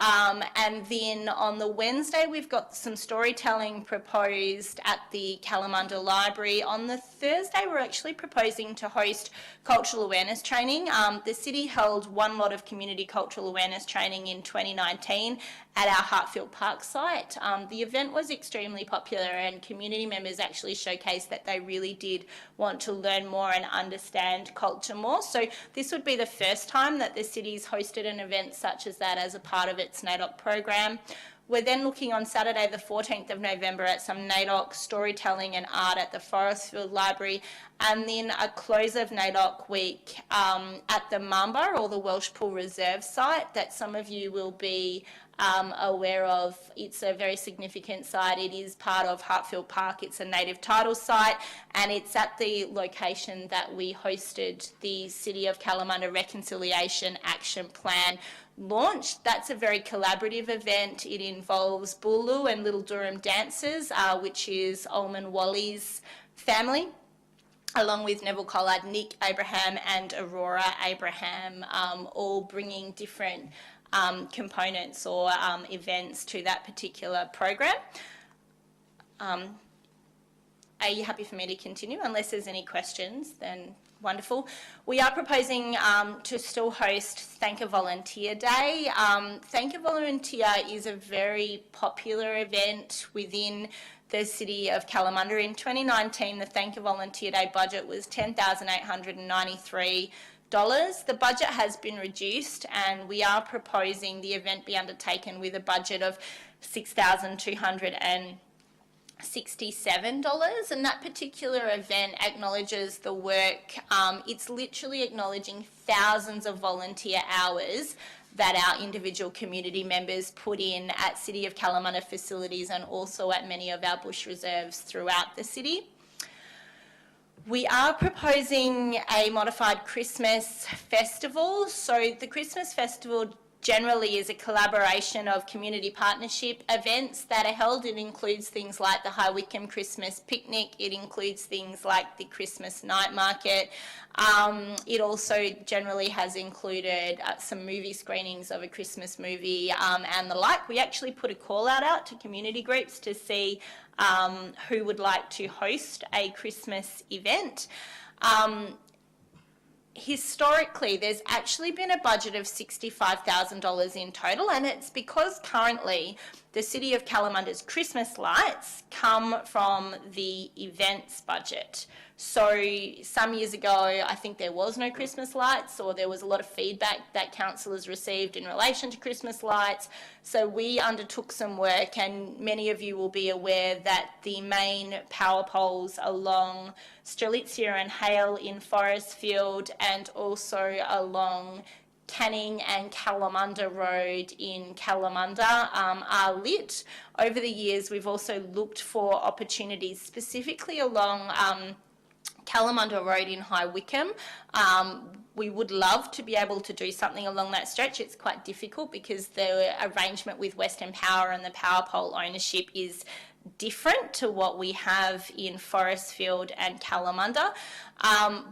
And then on the Wednesday, we've got some storytelling proposed at the Kalamunda Library. On the Thursday, we're actually proposing to host cultural awareness training. The city held one lot of community cultural awareness training in 2019 at our Hartfield Park site. The event was extremely popular, and community members actually showcased that they really did want to learn more and understand culture more. So this would be the first time that the city's hosted an event such as that as a part of its NAIDOC program. We're then looking on Saturday the 14th of November at some NAIDOC storytelling and art at the Forestfield Library, and then a close of NAIDOC week at the Mamba, or the Welshpool Reserve site, that some of you will be aware of. It's a very significant site. It is part of Hartfield Park. It's a native title site, and it's at the location that we hosted the City of Kalamunda Reconciliation Action Plan launch. That's a very collaborative event. It involves Bulu and Little Durham dancers, which is Ulman Wally's family, along with Neville Collard, Nick Abraham and Aurora Abraham, all bringing different components or events to that particular program. Are you happy for me to continue? Unless there's any questions, then wonderful. We are proposing to still host Thank a Volunteer Day. Thank a Volunteer is a very popular event within the City of Kalamunda. In 2019, the Thank a Volunteer Day budget was $10,893. The budget has been reduced, and we are proposing the event be undertaken with a budget of $6,200 $67, and that particular event acknowledges the work. It's literally acknowledging thousands of volunteer hours that our individual community members put in at City of Kalamunda facilities and also at many of our bush reserves throughout the city. We are proposing a modified Christmas festival. So the Christmas festival generally is a collaboration of community partnership events that are held. It includes things like the High Wycombe Christmas picnic. It includes things like the Christmas night market. It also generally has included some movie screenings of a Christmas movie and the like. We actually put a call out to community groups to see who would like to host a Christmas event. Historically, there's actually been a budget of $65,000 in total, and it's because currently the City of Kalamunda's Christmas lights come from the events budget. So some years ago, I think there was no Christmas lights, or there was a lot of feedback that councillors received in relation to Christmas lights. So we undertook some work, and many of you will be aware that the main power poles along Strelitzia and Hale in Forestfield and also along Canning and Kalamunda Road in Kalamunda are lit. Over the years, we've also looked for opportunities specifically along Kalamunda Road in High Wycombe. We would love to be able to do something along that stretch. It's quite difficult because the arrangement with Western Power and the power pole ownership is different to what we have in Forestfield and Kalamunda.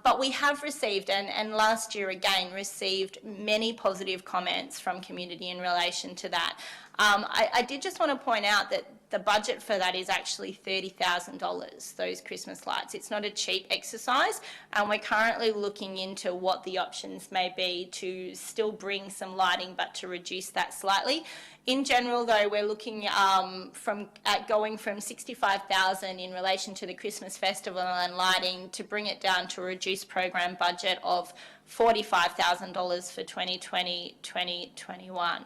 But we have received, and last year again, received many positive comments from community in relation to that. I did just want to point out that the budget for that is actually $30,000, those Christmas lights. It's not a cheap exercise, and we're currently looking into what the options may be to still bring some lighting but to reduce that slightly. In general, though, we're looking at going from $65,000 in relation to the Christmas festival and lighting to bring it down to a reduced program budget of $45,000 for 2020-2021.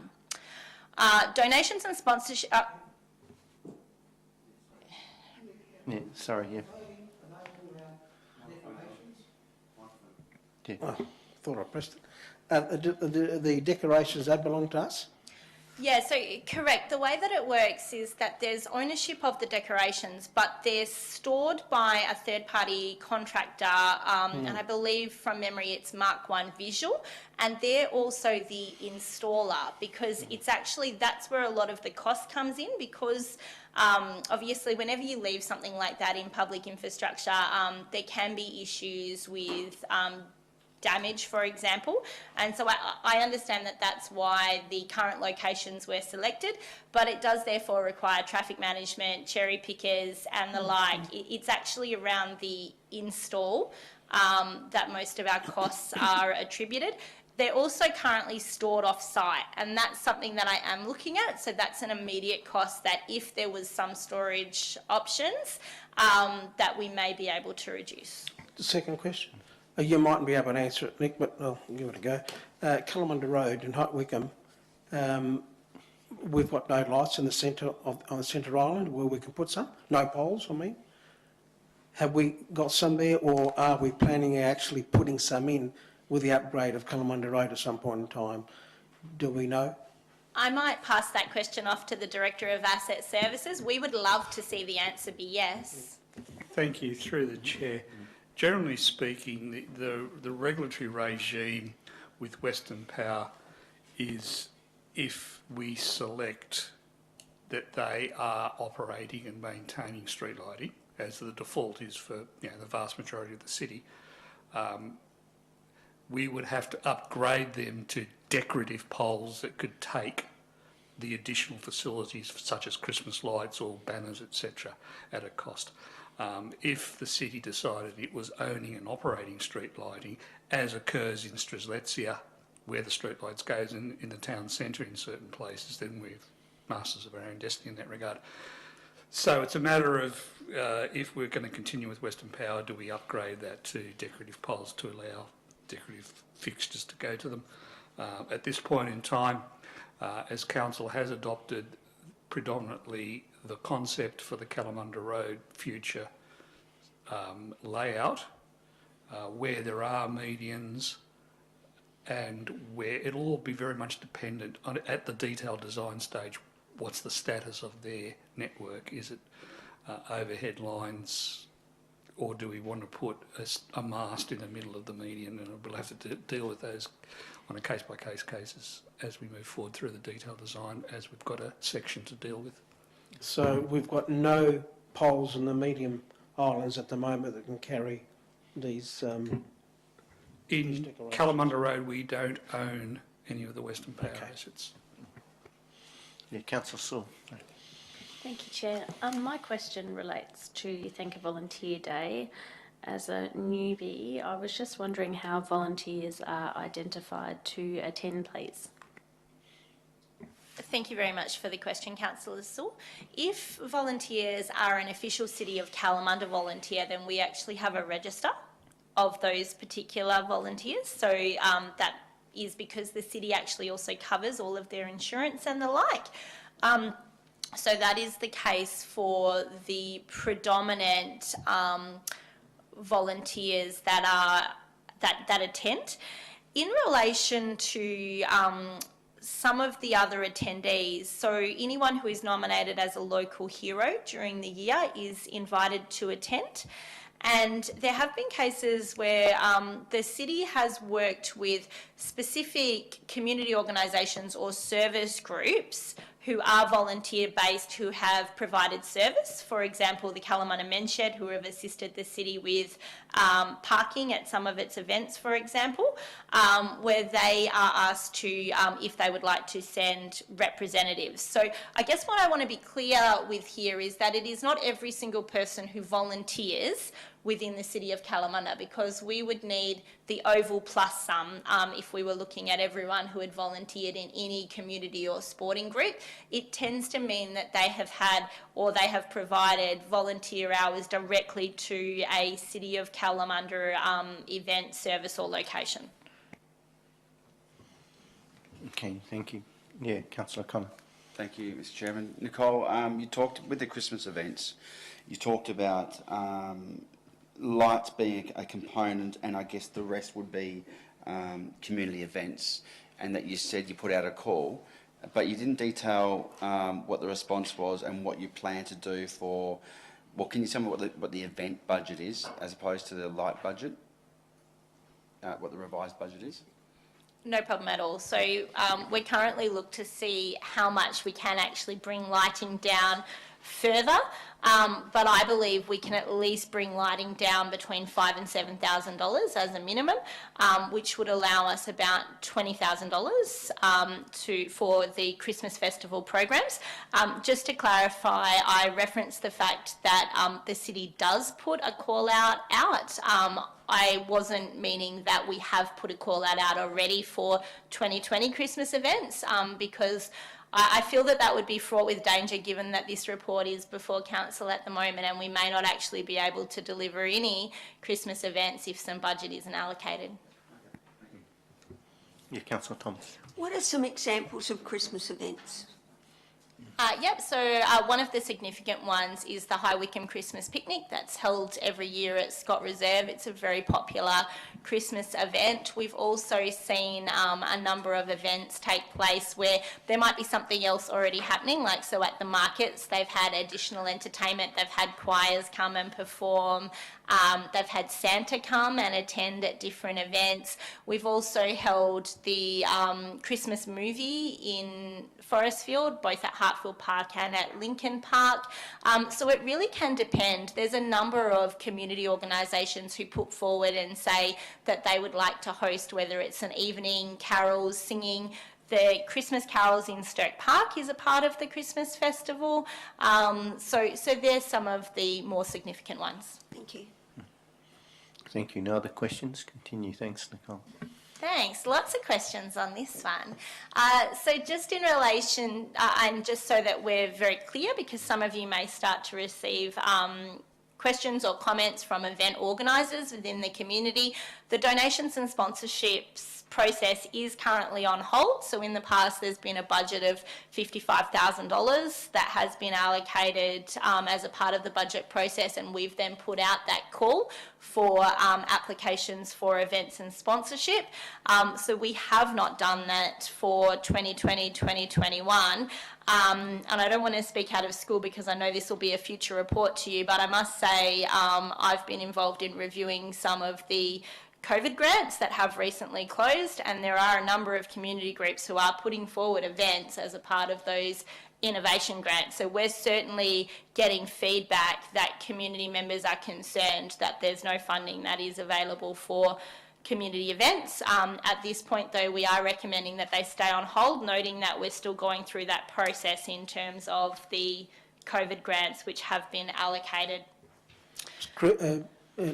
Donations and sponsorship. Yeah, sorry, yeah. Yeah. Oh, thought I pressed it. The decorations, that belong to us? Yeah, so correct. The way that it works is that there's ownership of the decorations, but they're stored by a third-party contractor, and I believe from memory it's Mark One Visual, and they're also the installer because it's actually, that's where a lot of the cost comes in because obviously whenever you leave something like that in public infrastructure, there can be issues with damage, for example, and so I understand that that's why the current locations were selected, but it does therefore require traffic management, cherry pickers and the like. It's actually around the install that most of our costs are attributed. They're also currently stored off-site, and that's something that I am looking at, so that's an immediate cost that if there was some storage options that we may be able to reduce. The second question. You mightn't be able to answer it, Nick, but I'll give it a go. Kalamunda Road in High Wycombe, we've got no lights in the centre on the centre island where we can put some. No poles, I mean. Have we got some there, or are we planning actually putting some in with the upgrade of Kalamunda Road at some point in time? Do we know? I might pass that question off to the Director of Asset Services. We would love to see the answer be yes. Thank you. Through the Chair. Generally speaking, the regulatory regime with Western Power is if we select that they are operating and maintaining street lighting, as the default is for the vast majority of the city, we would have to upgrade them to decorative poles that could take the additional facilities such as Christmas lights or banners, etc., at a cost. If the city decided it was owning and operating street lighting, as occurs in Strelitzia, where the street lights goes in the town centre in certain places, then we're masters of our own destiny in that regard. So it's a matter of if we're going to continue with Western Power, do we upgrade that to decorative poles to allow decorative fixtures to go to them? At this point in time, as Council has adopted predominantly the concept for the Kalamunda Road future layout, where there are medians, and where it'll all be very much dependent on, at the detailed design stage, what's the status of their network? Is it overhead lines, or do we want to put a mast in the middle of the median? And we'll have to deal with those on a case-by-case cases as we move forward through the detailed design, as we've got a section to deal with. So we've got no poles in the medium islands at the moment that can carry these... In Kalamunda Road, we don't own any of the Western Power assets. Yeah, Councillor Sewell. Thank you, Chair. My question relates to Thank a Volunteer Day. As a newbie, I was just wondering how volunteers are identified to attend, please. Thank you very much for the question, Councillor Sewell. If volunteers are an official City of Kalamunda volunteer, then we actually have a register of those particular volunteers. So that is because the city actually also covers all of their insurance and the like. So that is the case for the predominant volunteers that attend. In relation to some of the other attendees, so anyone who is nominated as a local hero during the year is invited to attend. And there have been cases where the city has worked with specific community organisations or service groups who are volunteer-based, who have provided service. For example, the Kalamunda Men's Shed, who have assisted the city with parking at some of its events, for example, where they are asked to, if they would like to send representatives. So I guess what I want to be clear with here is that it is not every single person who volunteers within the City of Kalamunda, because we would need the oval plus some if we were looking at everyone who had volunteered in any community or sporting group. It tends to mean that they have had or they have provided volunteer hours directly to a City of Kalamunda event, service or location. Okay, thank you. Yeah, Councillor Connor. Thank you, Mr. Chairman. Nicole, you talked with the Christmas events, you talked about lights being a component, and I guess the rest would be community events, and that you said you put out a call, but you didn't detail what the response was and what you plan to do for, well, can you tell me what the event budget is as opposed to the light budget, what the revised budget is? No problem at all. So we currently look to see how much we can actually bring lighting down further, but I believe we can at least bring lighting down between $5,000 and $7,000 as a minimum, which would allow us about $20,000 for the Christmas festival programs. Just to clarify, I referenced the fact that the city does put a call out. I wasn't meaning that we have put a call out already for 2020 Christmas events, because I feel that would be fraught with danger, given that this report is before council at the moment, and we may not actually be able to deliver any Christmas events if some budget isn't allocated. Yeah, Councillor Thomas. What are some examples of Christmas events? So one of the significant ones is the High Wycombe Christmas Picnic that's held every year at Scott Reserve. It's a very popular Christmas event. We've also seen a number of events take place where there might be something else already happening, like so at the markets they've had additional entertainment, they've had choirs come and perform, they've had Santa come and attend at different events. We've also held the Christmas movie in Forestfield, both at Hartfield Park and at Lincoln Park. So it really can depend. There's a number of community organisations who put forward and say that they would like to host, whether it's an evening, carols, singing. The Christmas carols in Stoke Park is a part of the Christmas festival. So there's some of the more significant ones. Thank you. Thank you. No other questions? Continue. Thanks, Nicole. Thanks. Lots of questions on this one. So just in relation, and just so that we're very clear, because some of you may start to receive questions or comments from event organisers within the community. The donations and sponsorships process is currently on hold. So in the past, there's been a budget of $55,000 that has been allocated as a part of the budget process, and we've then put out that call for applications for events and sponsorship. So we have not done that for 2020, 2021. And I don't want to speak out of school because I know this will be a future report to you, but I must say I've been involved in reviewing some of the COVID grants that have recently closed, and there are a number of community groups who are putting forward events as a part of those innovation grants. So we're certainly getting feedback that community members are concerned that there's no funding that is available for community events. At this point, though, we are recommending that they stay on hold, noting that we're still going through that process in terms of the COVID grants which have been allocated.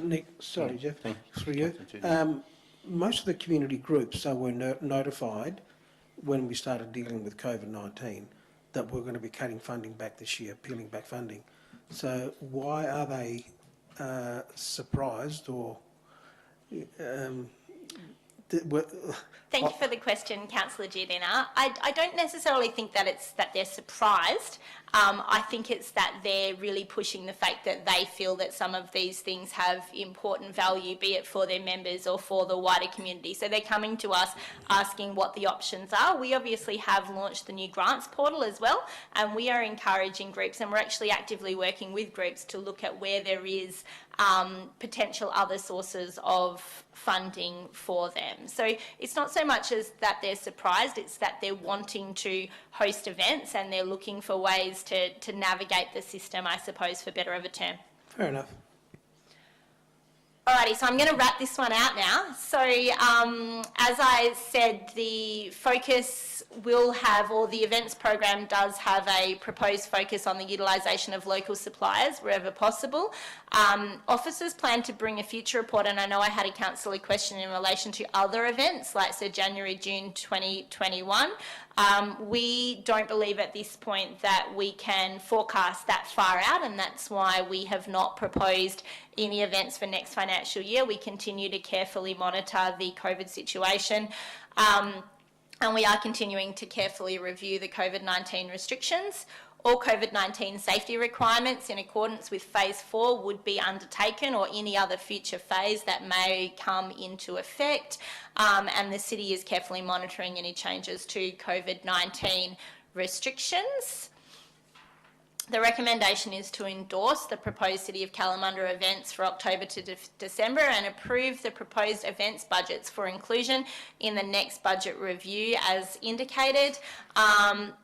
Nick, sorry, Jeff, through you. Most of the community groups were notified when we started dealing with COVID-19 that we're going to be cutting funding back this year, peeling back funding. So why are they surprised or... Thank you for the question, Councillor Giardina. I don't necessarily think that it's that they're surprised. I think it's that they're really pushing the fact that they feel that some of these things have important value, be it for their members or for the wider community. So they're coming to us asking what the options are. We obviously have launched the new grants portal as well, and we are encouraging groups, and we're actually actively working with groups to look at where there is potential other sources of funding for them. So it's not so much as that they're surprised, it's that they're wanting to host events and they're looking for ways to navigate the system, I suppose, for better of a term. Fair enough. Alrighty, so I'm going to wrap this one out now. So as I said, the focus will have, or the events program does have a proposed focus on the utilisation of local suppliers wherever possible. Officers plan to bring a future report, and I know I had a councillor question in relation to other events, like so January, June 2021. We don't believe at this point that we can forecast that far out, and that's why we have not proposed any events for next financial year. We continue to carefully monitor the COVID situation, and we are continuing to carefully review the COVID-19 restrictions. All COVID-19 safety requirements in accordance with Phase 4 would be undertaken, or any other future phase that may come into effect, and the City is carefully monitoring any changes to COVID-19 restrictions. The recommendation is to endorse the proposed City of Kalamunda events for October to December and approve the proposed events budgets for inclusion in the next budget review as indicated.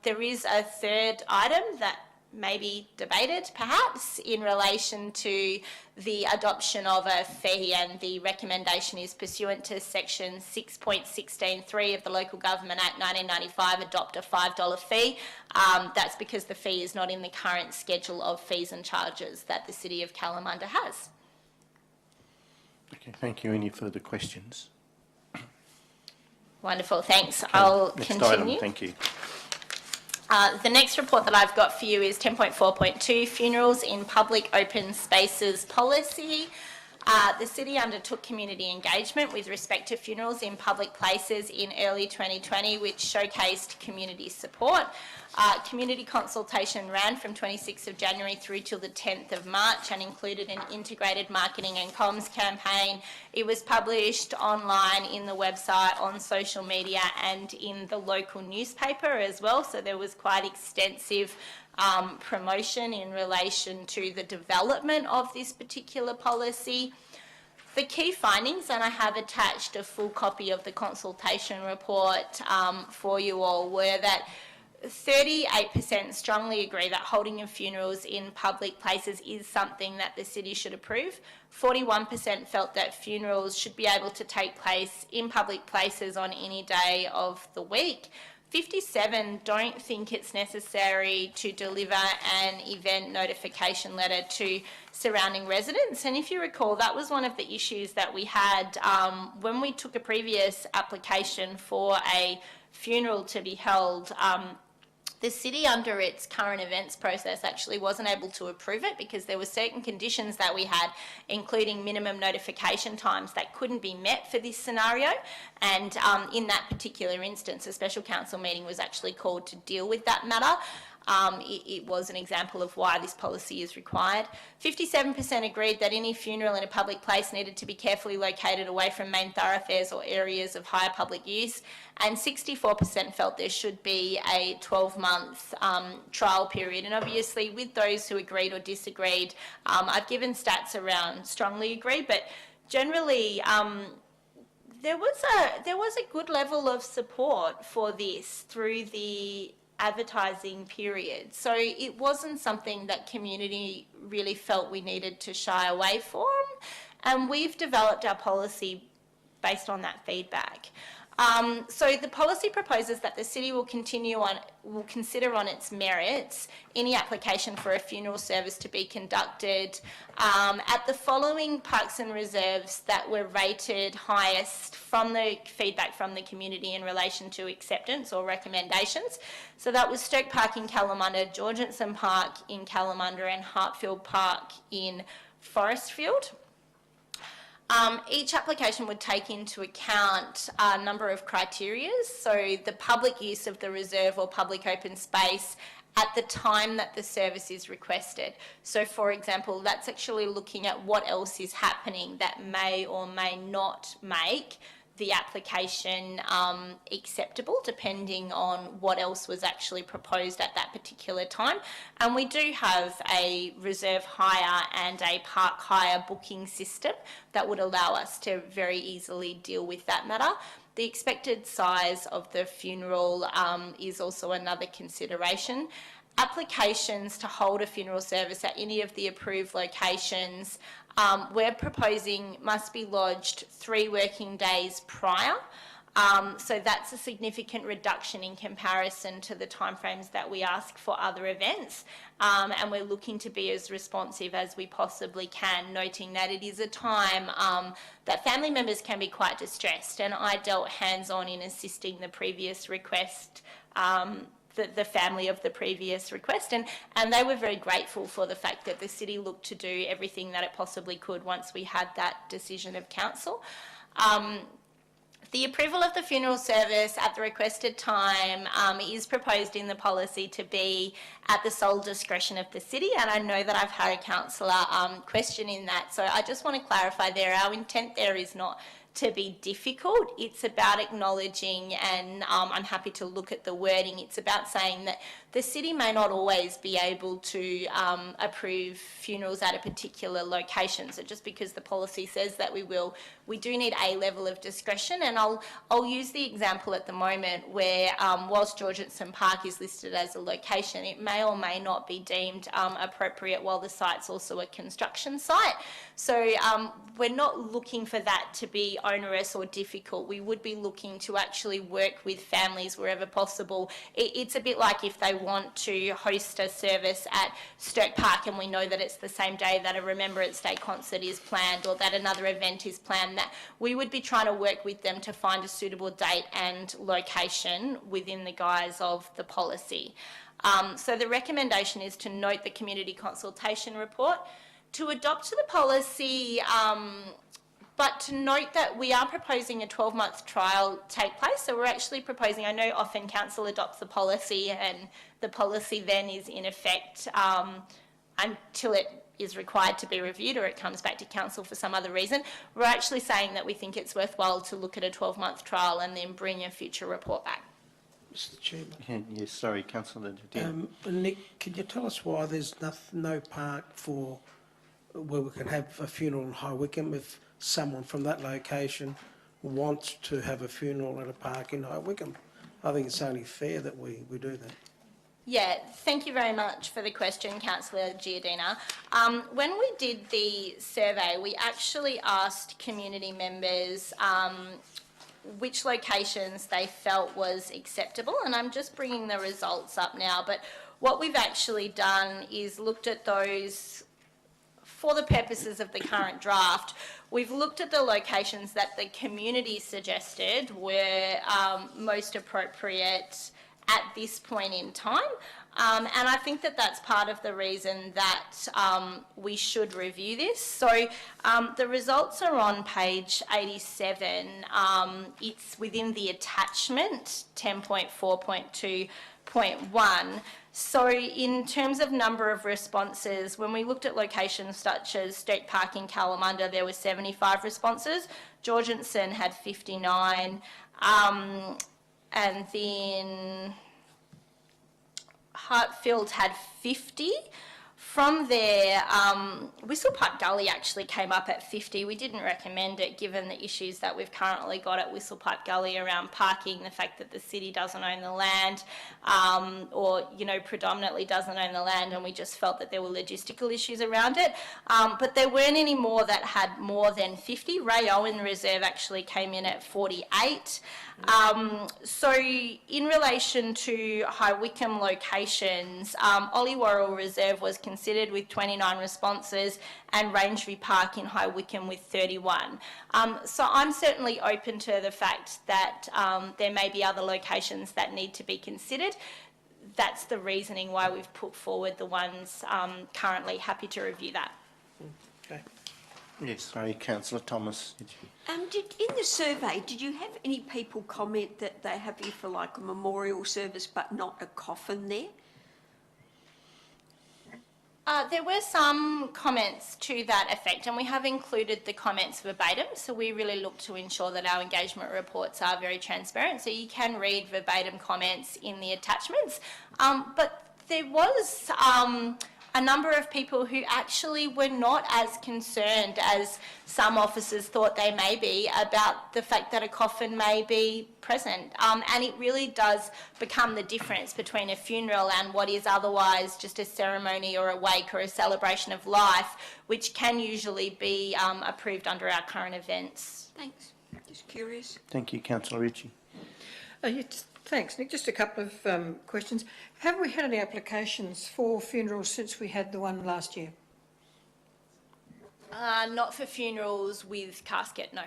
There is a third item that may be debated perhaps in relation to the adoption of a fee, and the recommendation is pursuant to section 6.16.3 of the Local Government Act 1995, adopt a $5 fee. That's because the fee is not in the current schedule of fees and charges that the City of Kalamunda has. Okay, thank you. Any further questions? Wonderful, thanks. Okay, I'll next continue. item, thank you. The next report that I've got for you is 10.4.2, Funerals in Public Open Spaces Policy. The City undertook community engagement with respect to funerals in public places in early 2020, which showcased community support. Community consultation ran from 26th of January through till the 10th of March and included an integrated marketing and comms campaign. It was published online, in the website, on social media and in the local newspaper as well, so there was quite extensive promotion in relation to the development of this particular policy. The key findings, and I have attached a full copy of the consultation report for you all, were that 38% strongly agree that holding of funerals in public places is something that the City should approve. 41% felt that funerals should be able to take place in public places on any day of the week. 57 don't think it's necessary to deliver an event notification letter to surrounding residents. And if you recall, that was one of the issues that we had when we took a previous application for a funeral to be held The city, under its current events process, actually wasn't able to approve it because there were certain conditions that we had, including minimum notification times, that couldn't be met for this scenario. And in that particular instance, a special council meeting was actually called to deal with that matter. It was an example of why this policy is required. 57% agreed that any funeral in a public place needed to be carefully located away from main thoroughfares or areas of higher public use, and 64% felt there should be a 12-month trial period. And obviously, with those who agreed or disagreed, I've given stats around strongly agree, but generally there was a good level of support for this through the advertising period. So it wasn't something that community really felt we needed to shy away from. And we've developed our policy based on that feedback. So the policy proposes that the city will consider on its merits any application for a funeral service to be conducted at the following parks and reserves that were rated highest from the feedback from the community in relation to acceptance or recommendations. So that was Stoke Park in Kalamunda, Georgeson Park in Kalamunda, and Hartfield Park in Forestfield. Each application would take into account a number of criteria, so the public use of the reserve or public open space at the time that the service is requested. So, for example, that's actually looking at what else is happening that may or may not make the application acceptable, depending on what else was actually proposed at that particular time. And we do have a reserve hire and a park hire booking system that would allow us to very easily deal with that matter. The expected size of the funeral is also another consideration. Applications to hold a funeral service at any of the approved locations we're proposing must be lodged 3 working days prior. So that's a significant reduction in comparison to the timeframes that we ask for other events. And we're looking to be as responsive as we possibly can, noting that it is a time that family members can be quite distressed. And I dealt hands-on in assisting the previous request, the family of the previous request, and they were very grateful for the fact that the city looked to do everything that it possibly could once we had that decision of council. The approval of the funeral service at the requested time is proposed in the policy to be at the sole discretion of the city, and I know that I've had a councillor questioning that, so I just want to clarify there, our intent there is not to be difficult. It's about acknowledging, and I'm happy to look at the wording, it's about saying that the city may not always be able to approve funerals at a particular location. So just because the policy says that we will, we do need a level of discretion. And I'll use the example at the moment where whilst Georgeson Park is listed as a location, it may or may not be deemed appropriate while the site's also a construction site. So we're not looking for that to be onerous or difficult. We would be looking to actually work with families wherever possible. It's a bit like if they want to host a service at Stoke Park and we know that it's the same day that a Remembrance Day concert is planned or that another event is planned, that we would be trying to work with them to find a suitable date and location within the guise of the policy. So the recommendation is to note the community consultation report, to adopt the policy, but to note that we are proposing a 12-month trial take place. So we're actually proposing, I know often council adopts the policy and the policy then is in effect until it is required to be reviewed or it comes back to council for some other reason. We're actually saying that we think it's worthwhile to look at a 12-month trial and then bring a future report back. Mr Chairman. Yes, sorry, Councillor. Nick, can you tell us why there's no park for where we can have a funeral in High Wycombe if someone from that location wants to have a funeral at a park in High Wycombe? I think it's only fair that we do that. Yeah, thank you very much for the question, Councillor Giardina. When we did the survey, we actually asked community members which locations they felt was acceptable, and I'm just bringing the results up now, but what we've actually done is looked at those for the purposes of the current draft. We've looked at the locations that the community suggested were most appropriate at this point in time. And I think that that's part of the reason that we should review this. So the results are on page 87. It's within the attachment 10.4.2.1. So in terms of number of responses, when we looked at locations such as Street Park in Kalamunda, there were 75 responses. Georgianson had 59. And then Hartfield had 50. From there, Whistle Pipe Gully actually came up at 50. We didn't recommend it given the issues that we've currently got at Whistle Pipe Gully around parking, the fact that the city doesn't own the land, or, you know, predominantly doesn't own the land, and we just felt that there were logistical issues around it. But there weren't any more that had more than 50. Ray Owen Reserve actually came in at 48. So in relation to High Wycombe locations, Ollie Worrell Reserve was considered with 29 responses and Rangeview Park in High Wycombe with 31. So I'm certainly open to the fact that there may be other locations that need to be considered. That's the reasoning why we've put forward the ones currently. Happy to review that. Okay. Yes, sorry, Councillor Thomas. In the survey, did you have any people comment that they're happy for like a memorial service but not a coffin there? There were some comments to that effect, and we have included the comments verbatim, so we really look to ensure that our engagement reports are very transparent, so you can read verbatim comments in the attachments. But there was a number of people who actually were not as concerned as some officers thought they may be about the fact that a coffin may be present. And it really does become the difference between a funeral and what is otherwise just a ceremony or a wake or a celebration of life, which can usually be approved under our current events. Thanks. Just curious. Thank you, Councillor Ritchie. Thanks, Nick. Just a couple of questions. Have we had any applications for funerals since we had the one last year? Not for funerals with casket, no.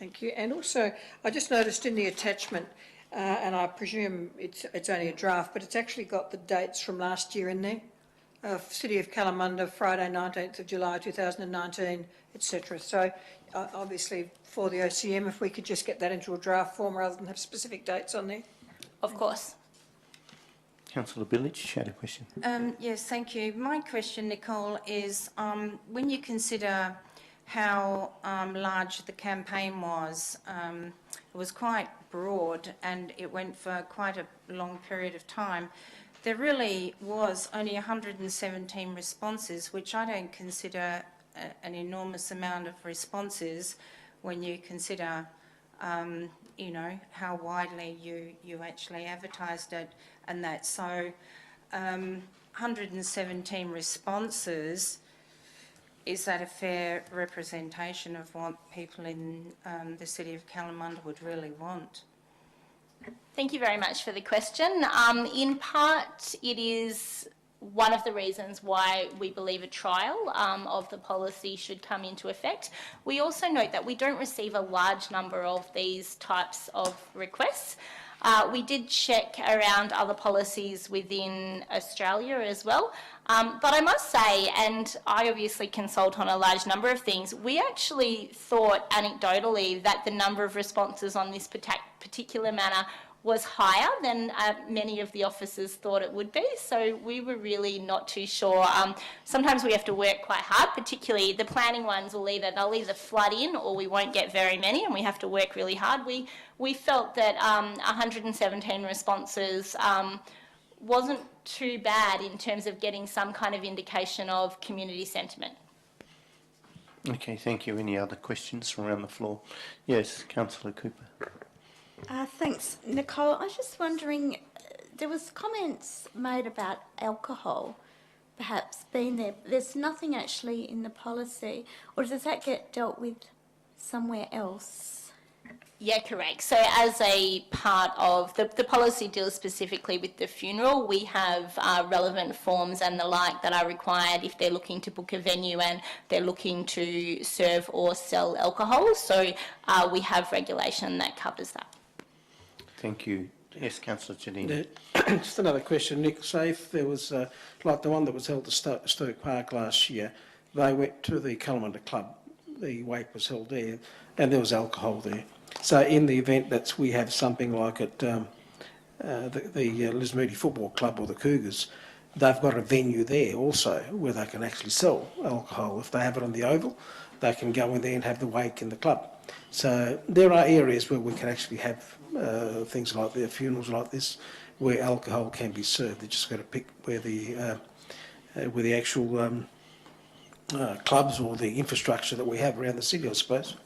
Thank you. And also, I just noticed in the attachment, and I presume it's only a draft, but it's actually got the dates from last year in there. City of Kalamunda, Friday 19th of July 2019, etc. So obviously for the OCM, if we could just get that into a draft form rather than have specific dates on there. Of course. Councillor Billich had a question. Yes, thank you. My question, Nicole, is when you consider how large the campaign was, it was quite broad and it went for quite a long period of time. There really was only 117 responses, which I don't consider an enormous amount of responses when you consider, you know, how widely you actually advertised it and that. So 117 responses, is that a fair representation of what people in the City of Kalamunda would really want? Thank you very much for the question. In part, it is one of the reasons why we believe a trial of the policy should come into effect. We also note that we don't receive a large number of these types of requests. We did check around other policies within Australia as well. But I must say, and I obviously consult on a large number of things, we actually thought anecdotally that the number of responses on this particular matter was higher than many of the officers thought it would be, so we were really not too sure. Sometimes we have to work quite hard, particularly the planning ones they'll either flood in or we won't get very many and we have to work really hard. We felt that 117 responses wasn't too bad in terms of getting some kind of indication of community sentiment. Okay, thank you. Any other questions from around the floor? Yes, Councillor Cooper. Thanks, Nicole. I was just wondering, there was comments made about alcohol perhaps being there. There's nothing actually in the policy, or does that get dealt with somewhere else? Yeah, correct. So as a part of the policy deals specifically with the funeral, we have relevant forms and the like that are required if they're looking to book a venue and they're looking to serve or sell alcohol. So we have regulation that covers that. Thank you. Yes, Councillor Janine. Just another question, Nick. Say if there was, like the one that was held at Stoke Park last year, they went to the Kalamunda Club, the wake was held there, and there was alcohol there. So in the event that we have something like at the Lismoody Football Club or the Cougars, they've got a venue there also where they can actually sell alcohol. If they have it on the Oval, they can go in there and have the wake in the club. So there are areas where we can actually have things like the funerals like this, where alcohol can be served. They just got to pick where the actual clubs or the infrastructure that we have around the city, I suppose.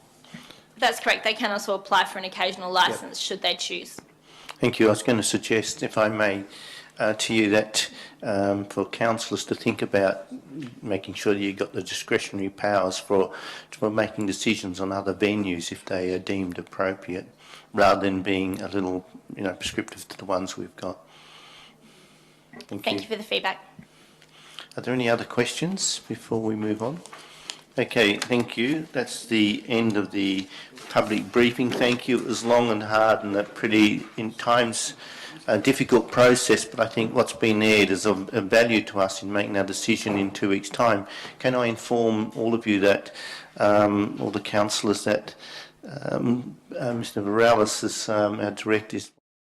That's correct. They can also apply for an occasional licence should they choose. Thank you. I was going to suggest, if I may, to you that for councillors to think about making sure that you've got the discretionary powers for making decisions on other venues if they are deemed appropriate, rather than being a little, prescriptive to the ones we've got. Thank you for the feedback. Are there any other questions before we move on? Okay, thank you. That's the end of the public briefing. Thank you. It was long and hard and a pretty, in times, difficult process, but I think what's been aired is of value to us in making our decision in 2 weeks' time. Can I inform all of you that, all the councillors, that Mr. Morales, our director, is